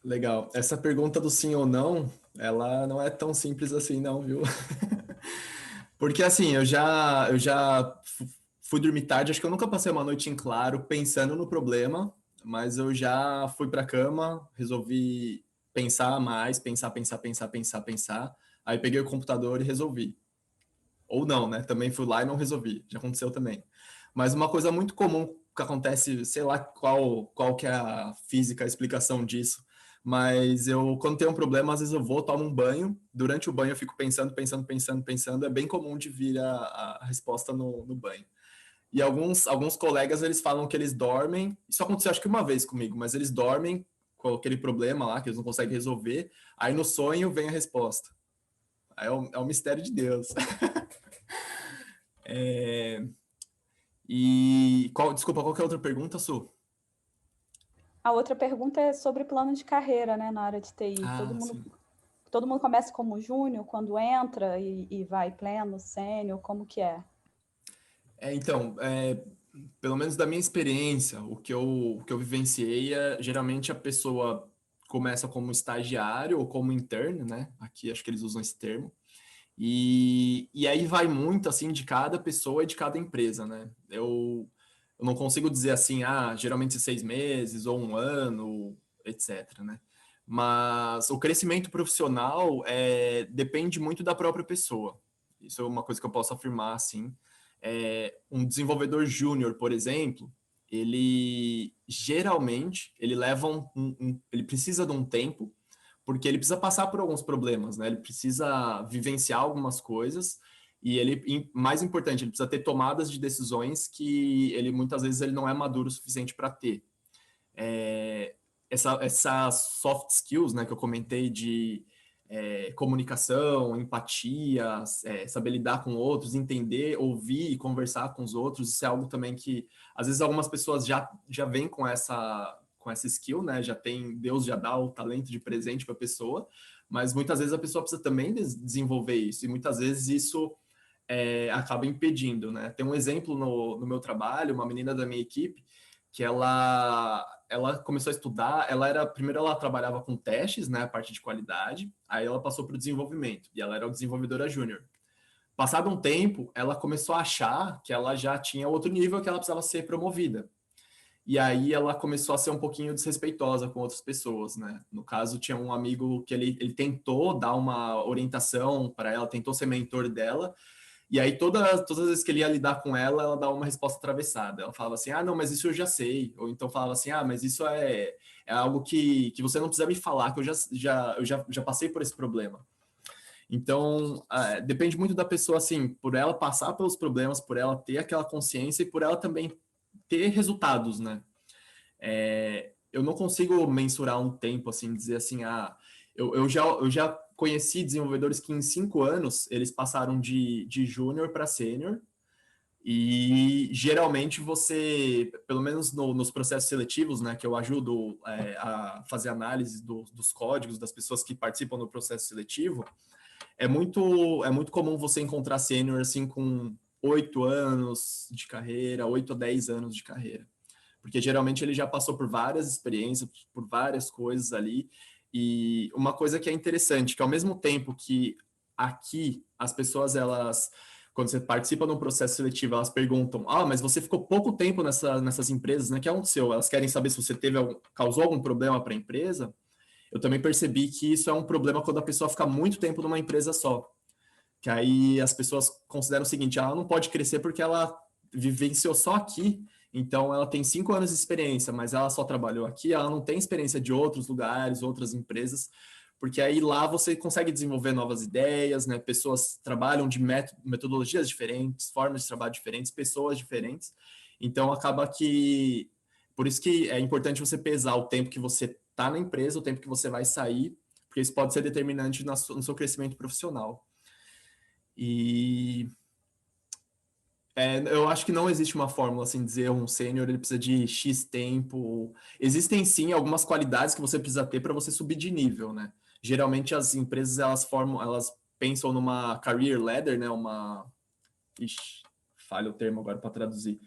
Legal. Essa pergunta do sim ou não, ela não é tão simples assim não, viu? Porque assim, eu já fui dormir tarde, acho que eu nunca passei uma noite em claro pensando no problema, mas eu já fui para a cama, resolvi pensar mais, pensar. Aí peguei o computador e resolvi. Ou não, né? Também fui lá e não resolvi. Já aconteceu também. Mas uma coisa muito comum que acontece, sei lá qual que é a física, a explicação disso, mas quando tem um problema, às vezes eu vou, tomo um banho, durante o banho eu fico pensando, é bem comum de vir a resposta no banho. E alguns colegas, eles falam que eles dormem, isso aconteceu acho que uma vez comigo, mas eles dormem com aquele problema lá, que eles não conseguem resolver, aí no sonho vem a resposta. Aí é um mistério de Deus. Desculpa, qual que é a outra pergunta, Su? A outra pergunta é sobre plano de carreira, né, na área de TI. Todo mundo começa como júnior quando entra e vai pleno, sênior, como que é? Então, pelo menos da minha experiência, o que eu vivenciei geralmente a pessoa começa como estagiário ou como interno, né? Aqui acho que eles usam esse termo. E aí vai muito, assim, de cada pessoa e de cada empresa, né? Eu não consigo dizer assim, geralmente 6 meses ou 1 ano, etc, né? Mas o crescimento profissional depende muito da própria pessoa. Isso é uma coisa que eu posso afirmar, assim. Um desenvolvedor júnior, por exemplo, ele geralmente leva ele precisa de um tempo, porque ele precisa passar por alguns problemas, né? Ele precisa vivenciar algumas coisas e mais importante, ele precisa ter tomadas de decisões que muitas vezes ele não é maduro o suficiente para ter. Essas soft skills, né, que eu comentei de comunicação, empatia, saber lidar com outros, entender, ouvir e conversar com os outros, isso é algo também que às vezes algumas pessoas já vêm com essa skill, né? Deus já dá o talento de presente para a pessoa, mas muitas vezes a pessoa precisa também desenvolver isso, e muitas vezes isso acaba impedindo, né? Tem um exemplo no meu trabalho, uma menina da minha equipe, que ela começou a estudar, primeiro ela trabalhava com testes, né, a parte de qualidade, aí ela passou para o desenvolvimento, e ela era desenvolvedora júnior. Passado um tempo, ela começou a achar que ela já tinha outro nível, que ela precisava ser promovida. E aí ela começou a ser um pouquinho desrespeitosa com outras pessoas, né? No caso, tinha um amigo que ele tentou dar uma orientação para ela, tentou ser mentor dela, e aí todas as vezes que ele ia lidar com ela dava uma resposta atravessada. Ela falava assim, não, mas isso eu já sei. Ou então falava assim, mas isso é algo que você não precisa me falar, que eu já passei por esse problema. Então, depende muito da pessoa, assim, por ela passar pelos problemas, por ela ter aquela consciência e por ela também ter resultados, né? Eu não consigo mensurar um tempo, assim, dizer assim, eu já conheci desenvolvedores que em 5 anos eles passaram de júnior para sênior, E geralmente você, pelo menos nos processos seletivos, né, que eu ajudo a fazer análise dos códigos das pessoas que participam do processo seletivo, é muito comum você encontrar sênior assim com 8 anos de carreira, 8 a 10 anos de carreira. Porque geralmente ele já passou por várias experiências, por várias coisas ali. E uma coisa que é interessante, que ao mesmo tempo que aqui as pessoas, elas, quando você participa de um processo seletivo, elas perguntam, mas você ficou pouco tempo nessas empresas, né? O que aconteceu? Elas querem saber se você causou algum problema para a empresa. Eu também percebi que isso é um problema quando a pessoa fica muito tempo numa empresa só. Que aí as pessoas consideram o seguinte, ela não pode crescer porque ela vivenciou só aqui, então ela tem 5 anos de experiência, mas ela só trabalhou aqui, ela não tem experiência de outros lugares, outras empresas, porque aí lá você consegue desenvolver novas ideias, né? Pessoas trabalham de metodologias diferentes, formas de trabalho diferentes, pessoas diferentes, então acaba que... Por isso que é importante você pesar o tempo que você está na empresa, o tempo que você vai sair, porque isso pode ser determinante no seu crescimento profissional. E eu acho que não existe uma fórmula assim, dizer um sênior ele precisa de X tempo. Existem sim algumas qualidades que você precisa ter para você subir de nível, né? Geralmente as empresas elas pensam numa career ladder, né? Falha o termo agora para traduzir.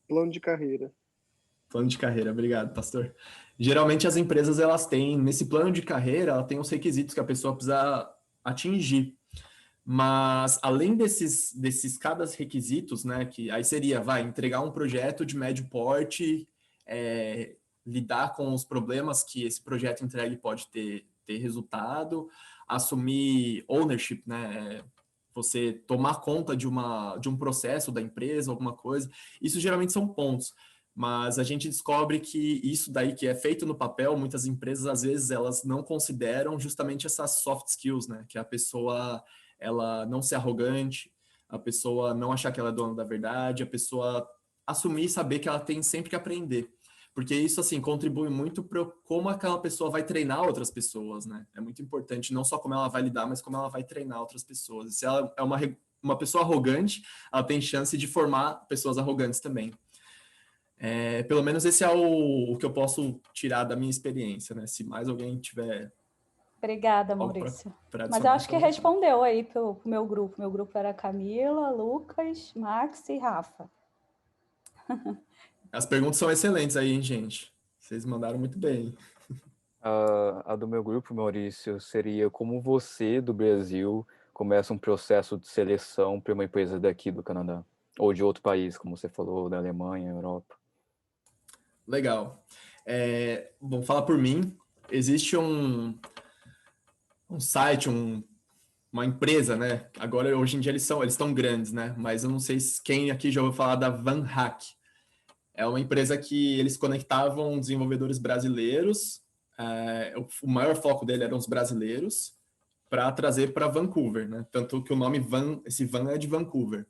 Plano de carreira. Plano de carreira, obrigado, pastor. Geralmente as empresas elas têm nesse plano de carreira, ela tem os requisitos que a pessoa precisa atingir. Mas, além desses cada requisitos, né, que aí seria, entregar um projeto de médio porte, lidar com os problemas que esse projeto entregue pode ter resultado, assumir ownership, né, você tomar conta de um processo da empresa, alguma coisa, isso geralmente são pontos. Mas a gente descobre que isso daí que é feito no papel, muitas empresas, às vezes, elas não consideram justamente essas soft skills, né, que a pessoa... ela não ser arrogante, a pessoa não achar que ela é dona da verdade, a pessoa assumir e saber que ela tem sempre que aprender. Porque isso, assim, contribui muito para como aquela pessoa vai treinar outras pessoas, né? É muito importante, não só como ela vai lidar, mas como ela vai treinar outras pessoas. E se ela é uma pessoa arrogante, ela tem chance de formar pessoas arrogantes também. Pelo menos esse é o que eu posso tirar da minha experiência, né? Se mais alguém tiver... Obrigada, Maurício. Mas eu acho que respondeu aí pro meu grupo. Meu grupo era Camila, Lucas, Max e Rafa. As perguntas são excelentes aí, hein, gente? Vocês mandaram muito bem. A do meu grupo, Maurício, seria como você, do Brasil, começa um processo de seleção para uma empresa daqui do Canadá. Ou de outro país, como você falou, da Alemanha, Europa. Legal. Bom, falar por mim. Existe um site, uma empresa, né? Agora, hoje em dia, eles estão grandes, né? Mas eu não sei quem aqui já ouviu falar da VanHack. É uma empresa que eles conectavam desenvolvedores brasileiros, o maior foco dele eram os brasileiros, para trazer para Vancouver, né? Tanto que o nome esse Van é de Vancouver.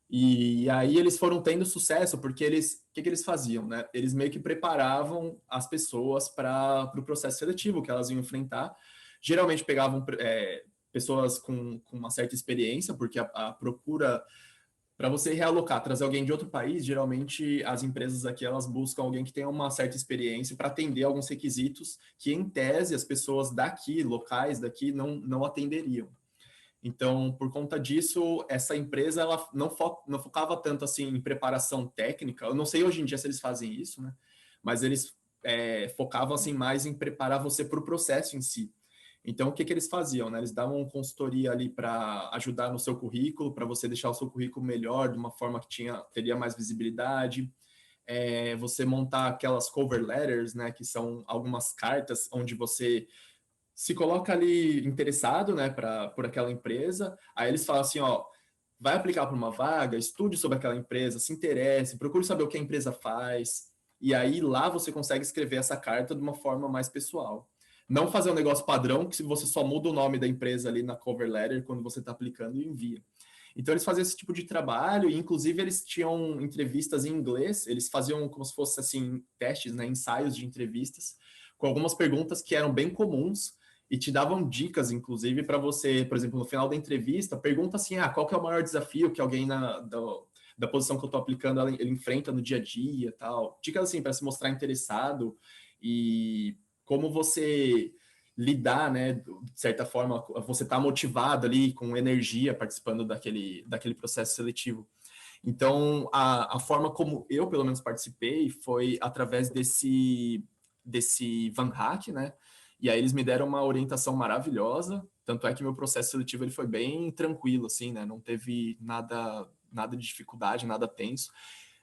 E aí eles foram tendo sucesso, porque o que eles faziam, né? Eles meio que preparavam as pessoas para o processo seletivo que elas iam enfrentar. Geralmente pegavam pessoas com uma certa experiência, porque a procura para você realocar, trazer alguém de outro país, geralmente as empresas aqui elas buscam alguém que tenha uma certa experiência para atender alguns requisitos que, em tese, as pessoas daqui, locais daqui, não atenderiam. Então, por conta disso, essa empresa ela não focava tanto assim em preparação técnica. Eu não sei hoje em dia se eles fazem isso, né? Mas eles focavam assim mais em preparar você para o processo em si. Então, o que eles faziam, né? Eles davam consultoria ali para ajudar no seu currículo, para você deixar o seu currículo melhor, de uma forma que teria mais visibilidade. Você montar aquelas cover letters, né? Que são algumas cartas onde você se coloca ali interessado, né? Por aquela empresa. Aí eles falam assim, vai aplicar para uma vaga, estude sobre aquela empresa, se interesse, procure saber o que a empresa faz. E aí lá você consegue escrever essa carta de uma forma mais pessoal. Não fazer um negócio padrão, que você só muda o nome da empresa ali na cover letter quando você está aplicando e envia. Então, eles faziam esse tipo de trabalho, e inclusive eles tinham entrevistas em inglês, eles faziam como se fosse assim, testes, né, ensaios de entrevistas, com algumas perguntas que eram bem comuns, e te davam dicas, inclusive, para você, por exemplo, no final da entrevista, pergunta assim, qual que é o maior desafio que alguém da posição que eu estou aplicando, ele enfrenta no dia a dia, tal. Dicas assim, para se mostrar interessado e como você lidar, né, de certa forma, você tá motivado ali, com energia, participando daquele processo seletivo. Então, a forma como eu, pelo menos, participei foi através desse Van Hack, né? E aí eles me deram uma orientação maravilhosa, tanto é que meu processo seletivo ele foi bem tranquilo, assim, né? Não teve nada de dificuldade, nada tenso.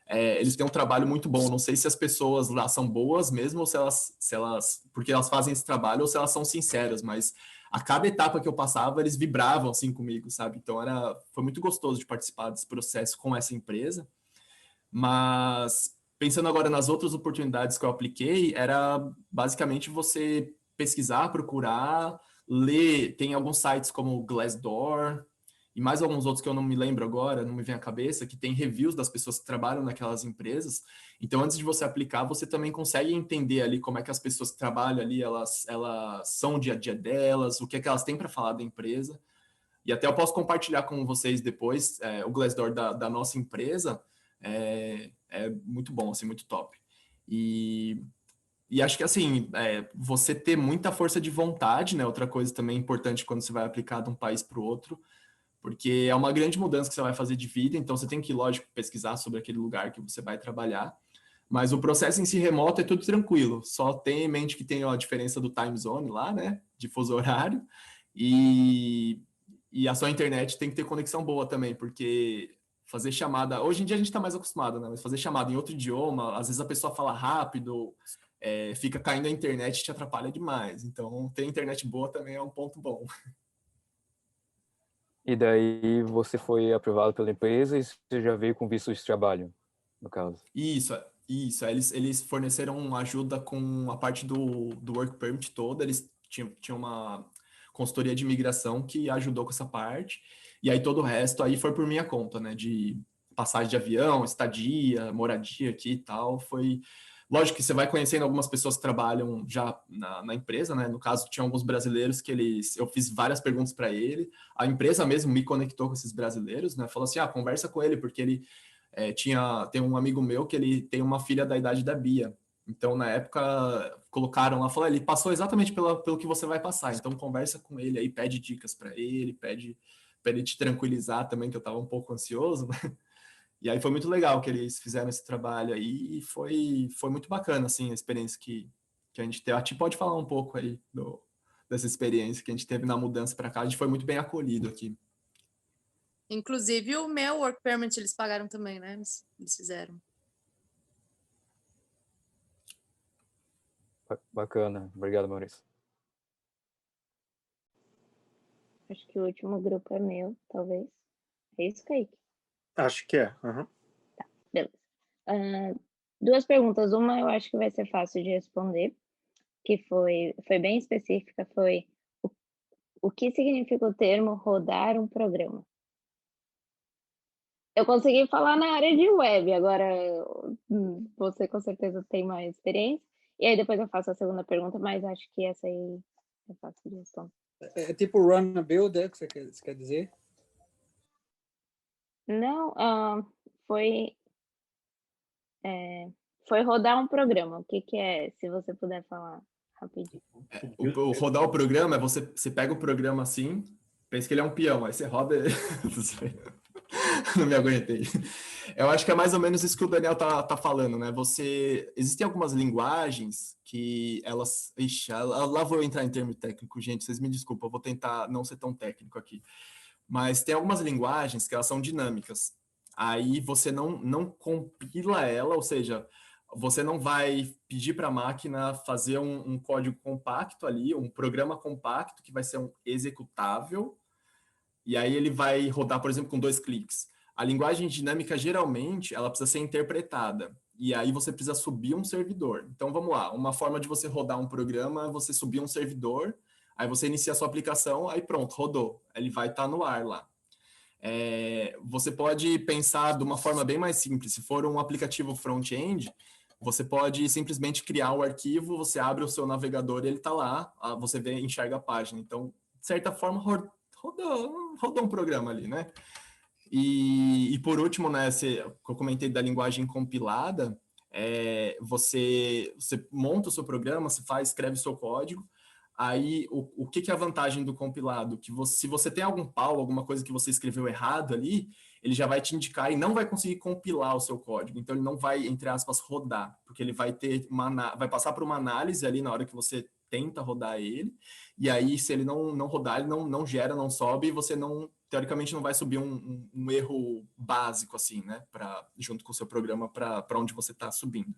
Eles têm um trabalho muito bom. Não sei se as pessoas lá são boas mesmo, ou se elas porque elas fazem esse trabalho, ou se elas são sinceras, mas a cada etapa que eu passava, eles vibravam assim comigo, sabe? Então foi muito gostoso de participar desse processo com essa empresa. Mas pensando agora nas outras oportunidades que eu apliquei, era basicamente você pesquisar, procurar, ler. Tem alguns sites como o Glassdoor e mais alguns outros que eu não me lembro agora, não me vem à cabeça, que tem reviews das pessoas que trabalham naquelas empresas. Então, antes de você aplicar, você também consegue entender ali como é que as pessoas que trabalham ali, elas são o dia a dia delas, o que é que elas têm para falar da empresa. E até eu posso compartilhar com vocês depois, o Glassdoor da nossa empresa é muito bom, assim, muito top. E acho que, assim, você ter muita força de vontade, né? Outra coisa também importante quando você vai aplicar de um país para o outro, porque é uma grande mudança que você vai fazer de vida, então você tem que, lógico, pesquisar sobre aquele lugar que você vai trabalhar, mas o processo em si remoto é tudo tranquilo, só tenha em mente que tem a diferença do time zone lá, né, de fuso horário, e a sua internet tem que ter conexão boa também, porque fazer chamada, hoje em dia a gente está mais acostumado, né, mas fazer chamada em outro idioma, às vezes a pessoa fala rápido, fica caindo a internet e te atrapalha demais, então ter internet boa também é um ponto bom. E daí você foi aprovado pela empresa e você já veio com visto de trabalho, no caso. Isso. Eles forneceram ajuda com a parte do Work Permit toda, eles tinham uma consultoria de imigração que ajudou com essa parte, e aí todo o resto aí foi por minha conta, né, de passagem de avião, estadia, moradia aqui e tal, foi... Lógico que você vai conhecendo algumas pessoas que trabalham já na empresa, né? No caso, tinha alguns brasileiros que eu fiz várias perguntas para ele. A empresa mesmo me conectou com esses brasileiros, né? Falou assim, conversa com ele, porque ele tem um amigo meu que ele tem uma filha da idade da Bia. Então, na época, colocaram lá, falou, ele passou exatamente pelo que você vai passar. Então, conversa com ele aí, pede dicas para ele, pede para ele te tranquilizar também, que eu estava um pouco ansioso, né? E aí foi muito legal que eles fizeram esse trabalho aí e foi muito bacana, assim, a experiência que a gente teve. A Ti pode falar um pouco aí dessa experiência que a gente teve na mudança para cá. A gente foi muito bem acolhido aqui. Inclusive o meu work permit eles pagaram também, né? Eles fizeram. Bacana. Obrigado, Maurício. Acho que o último grupo é meu, talvez. É isso, Kaique? Acho que é. Uhum. Tá, beleza. Duas perguntas. Uma eu acho que vai ser fácil de responder, que foi bem específica, foi o que significa o termo rodar um programa? Eu consegui falar na área de web, agora você com certeza tem mais experiência. E aí depois eu faço a segunda pergunta, mas acho que essa aí é fácil de responder. É tipo run a build, que você quer dizer? Não, foi rodar um programa. O que é, se você puder falar rapidinho. O rodar o programa é você pega o programa assim, pensa que ele é um peão, aí você roda ele. Não me aguentei. Eu acho que é mais ou menos isso que o Daniel tá falando, né? Existem algumas linguagens que elas... Ixi, lá vou eu entrar em termo técnico, gente, vocês me desculpam, eu vou tentar não ser tão técnico aqui. Mas tem algumas linguagens que elas são dinâmicas. Aí você não compila ela, ou seja, você não vai pedir para a máquina fazer um código compacto ali, um programa compacto que vai ser um executável, e aí ele vai rodar, por exemplo, com 2 cliques. A linguagem dinâmica, geralmente, ela precisa ser interpretada, e aí você precisa subir um servidor. Então, vamos lá, uma forma de você rodar um programa é você subir um servidor, aí você inicia a sua aplicação, aí pronto, rodou. Ele vai estar no ar lá. Você pode pensar de uma forma bem mais simples. Se for um aplicativo front-end, Você pode simplesmente criar o arquivo, você abre o seu navegador e ele está lá, você vê, enxerga a página. Então, de certa forma, rodou um programa ali, né? E por último, né, eu comentei da linguagem compilada, você monta o seu programa, escreve o seu código, aí o que é a vantagem do compilado? Que se você tem algum pau, alguma coisa que você escreveu errado ali, ele já vai te indicar e não vai conseguir compilar o seu código. Então ele não vai, entre aspas, rodar, porque ele vai vai passar por uma análise ali na hora que você tenta rodar ele, e aí se ele não rodar, ele não gera, não sobe, e você teoricamente não vai subir um erro básico assim, né, junto com o seu programa para onde você está subindo.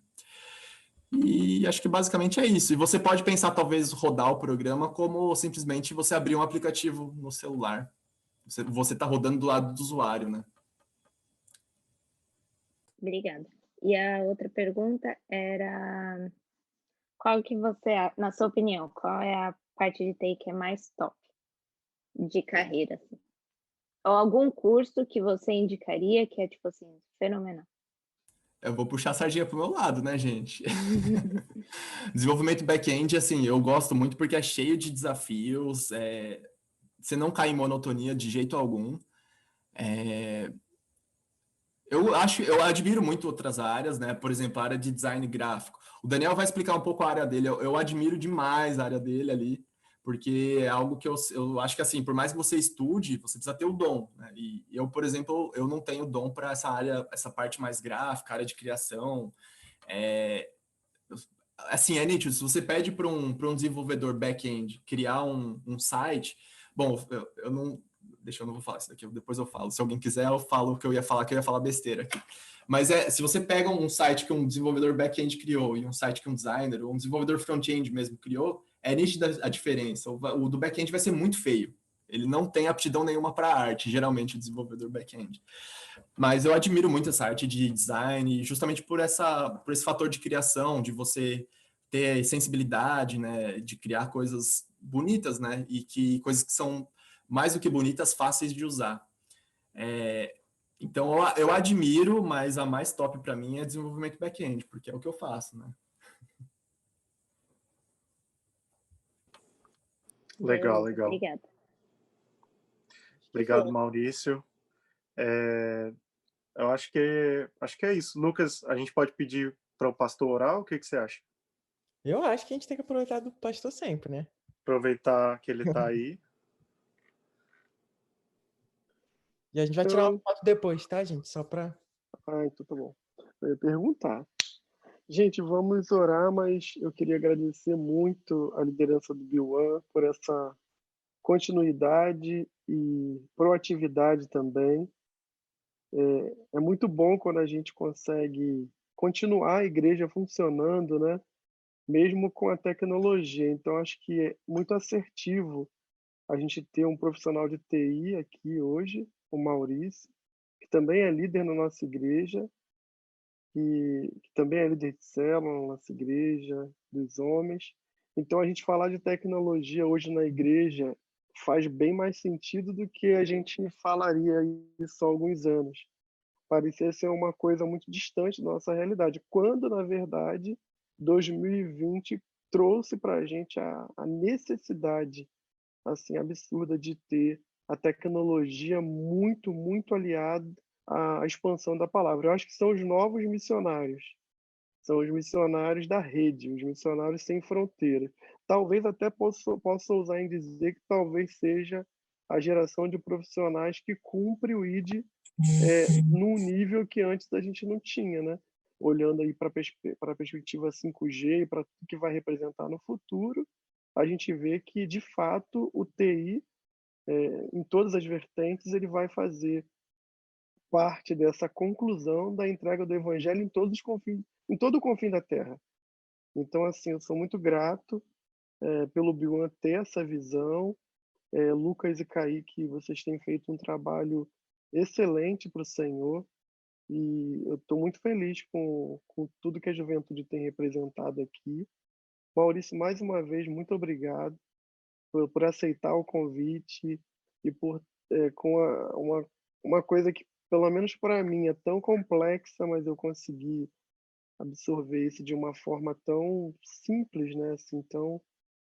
E acho que basicamente é isso. E você pode pensar, talvez, rodar o programa como simplesmente você abrir um aplicativo no celular. Você está rodando do lado do usuário, né? Obrigada. E a outra pergunta era qual que você, na sua opinião, qual é a parte de TI que é mais top de carreira? Assim? Ou algum curso que você indicaria que é, tipo assim, fenomenal? Eu vou puxar a sardinha pro meu lado, né, gente? Desenvolvimento back-end, assim, eu gosto muito porque é cheio de desafios, você não cai em monotonia de jeito algum. Eu admiro muito outras áreas, né? Por exemplo, a área de design gráfico. O Daniel vai explicar um pouco a área dele. Eu admiro demais a área dele ali, porque é algo que eu acho que, assim, por mais que você estude, você precisa ter o dom, né? E eu, por exemplo, eu não tenho dom para essa área, essa parte mais gráfica, área de criação. Assim, é nítido, se você pede para um desenvolvedor back-end criar um site, bom, eu não... Deixa eu não vou falar isso daqui, depois eu falo. Se alguém quiser, eu falo o que eu ia falar besteira aqui. Mas se você pega um site que um desenvolvedor back-end criou e um site que um designer ou um desenvolvedor front-end mesmo criou, é nítida a diferença. O do back-end vai ser muito feio. Ele não tem aptidão nenhuma para arte, geralmente, o desenvolvedor back-end. Mas eu admiro muito essa arte de design, justamente por esse fator de criação, de você ter sensibilidade, né, de criar coisas bonitas, né, e coisas que são mais do que bonitas, fáceis de usar. Então, eu admiro, mas a mais top para mim é desenvolvimento back-end, porque é o que eu faço, né? Legal, legal. Obrigada. Obrigado, Maurício. Eu acho que é isso. Lucas, a gente pode pedir para o pastor orar? O que você acha? Eu acho que a gente tem que aproveitar do pastor sempre, né? Aproveitar que ele está aí. E a gente vai tirar uma foto depois, tá, gente? Só para... então tá bom. Eu ia perguntar. Gente, vamos orar, mas eu queria agradecer muito a liderança do B1 por essa continuidade e proatividade também. É muito bom quando a gente consegue continuar a igreja funcionando, né? Mesmo com a tecnologia. Então, acho que é muito assertivo a gente ter um profissional de TI aqui hoje, o Maurício, que também é líder na nossa igreja, que também é líder de célula na nossa igreja, dos homens. Então, a gente falar de tecnologia hoje na igreja faz bem mais sentido do que a gente falaria isso há alguns anos. Parecia ser uma coisa muito distante da nossa realidade, quando, na verdade, 2020 trouxe para a gente a necessidade assim absurda de ter a tecnologia muito, muito aliada à expansão da palavra. Eu acho que são os novos missionários. São os missionários da rede, os missionários sem fronteiras. Talvez até possa ousar em dizer que talvez seja a geração de profissionais que cumpre o ID num nível que antes a gente não tinha, né? Olhando aí para a perspectiva 5G e para tudo que vai representar no futuro, a gente vê que, de fato, o TI, em todas as vertentes, ele vai fazer parte dessa conclusão da entrega do evangelho em todo o confim da Terra. Então, assim, eu sou muito grato pelo B1 ter essa visão. Lucas e Kaique, vocês têm feito um trabalho excelente para o Senhor e eu estou muito feliz com tudo que a juventude tem representado aqui. Maurício, mais uma vez, muito obrigado por aceitar o convite e por com uma coisa que, pelo menos para mim, é tão complexa, mas eu consegui absorver isso de uma forma tão simples, né? Assim, tão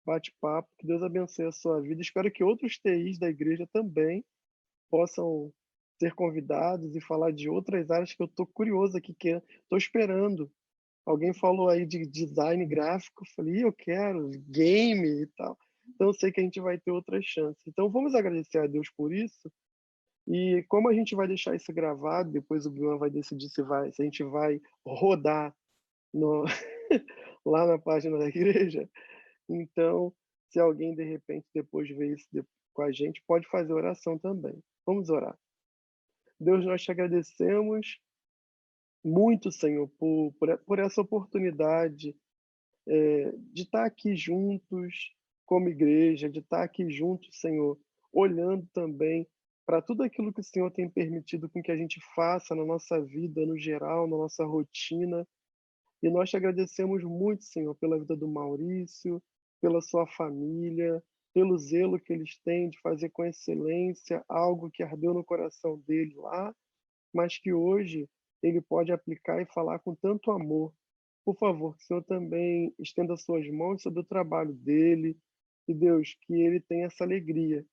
bate-papo. Que Deus abençoe a sua vida. Espero que outros TIs da igreja também possam ser convidados e falar de outras áreas que eu estou curioso aqui, que estou esperando. Alguém falou aí de design gráfico, eu falei, eu quero, game e tal. Então eu sei que a gente vai ter outras chances. Então vamos agradecer a Deus por isso. E como a gente vai deixar isso gravado, depois o Bion vai decidir se a gente vai rodar lá na página da igreja. Então, se alguém de repente depois vê isso com a gente, pode fazer oração também. Vamos orar. Deus, nós te agradecemos muito, Senhor, por essa oportunidade de estar aqui juntos como igreja, de estar aqui juntos, Senhor, olhando também para tudo aquilo que o Senhor tem permitido com que a gente faça na nossa vida, no geral, na nossa rotina. E nós te agradecemos muito, Senhor, pela vida do Maurício, pela sua família, pelo zelo que eles têm de fazer com excelência algo que ardeu no coração dele lá, mas que hoje ele pode aplicar e falar com tanto amor. Por favor, que o Senhor também estenda suas mãos sobre o trabalho dele, e Deus, que ele tenha essa alegria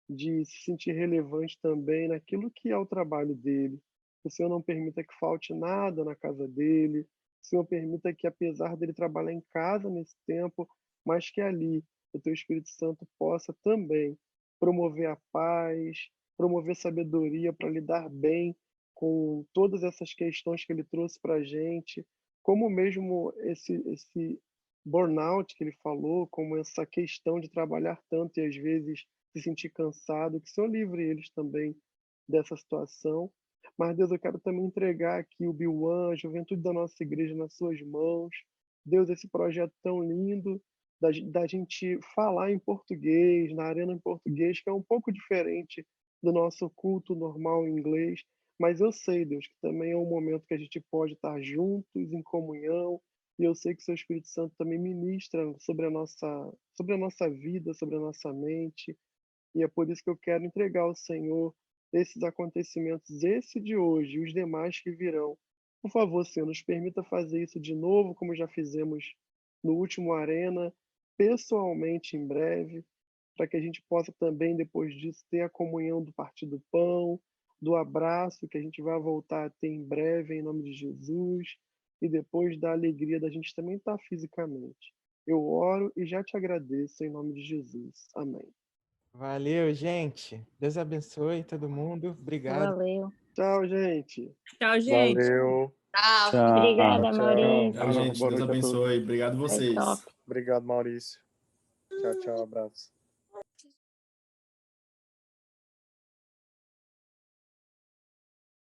de se sentir relevante também naquilo que é o trabalho dele. Que o Senhor não permita que falte nada na casa dele, que o Senhor permita que, apesar dele trabalhar em casa nesse tempo, mas que ali o teu Espírito Santo possa também promover a paz, promover sabedoria para lidar bem com todas essas questões que ele trouxe para a gente, como mesmo esse burnout que ele falou, como essa questão de trabalhar tanto e às vezes se sentir cansado, que o Senhor livre eles também dessa situação. Mas, Deus, eu quero também entregar aqui o Biuan, a juventude da nossa igreja nas suas mãos. Deus, esse projeto tão lindo da gente falar em português, na arena em português, que é um pouco diferente do nosso culto normal em inglês. Mas eu sei, Deus, que também é um momento que a gente pode estar juntos, em comunhão, e eu sei que o seu Espírito Santo também ministra sobre a nossa vida, sobre a nossa mente, e é por isso que eu quero entregar ao Senhor esses acontecimentos, esse de hoje e os demais que virão. Por favor, Senhor, nos permita fazer isso de novo, como já fizemos no último Arena, pessoalmente em breve, para que a gente possa também, depois disso, ter a comunhão do partir do pão, do abraço que a gente vai voltar a ter em breve, em nome de Jesus, e depois da alegria da gente também estar fisicamente. Eu oro e já te agradeço em nome de Jesus. Amém. Valeu, gente. Deus abençoe todo mundo. Obrigado. Valeu. Tchau, gente. Tchau, gente. Valeu. Tchau. Obrigada, Tchau. Maurício. Tchau, gente. Boa Deus noite a todos. abençoe. Obrigado Foi vocês. top. Obrigado, Maurício. Tchau, abraço.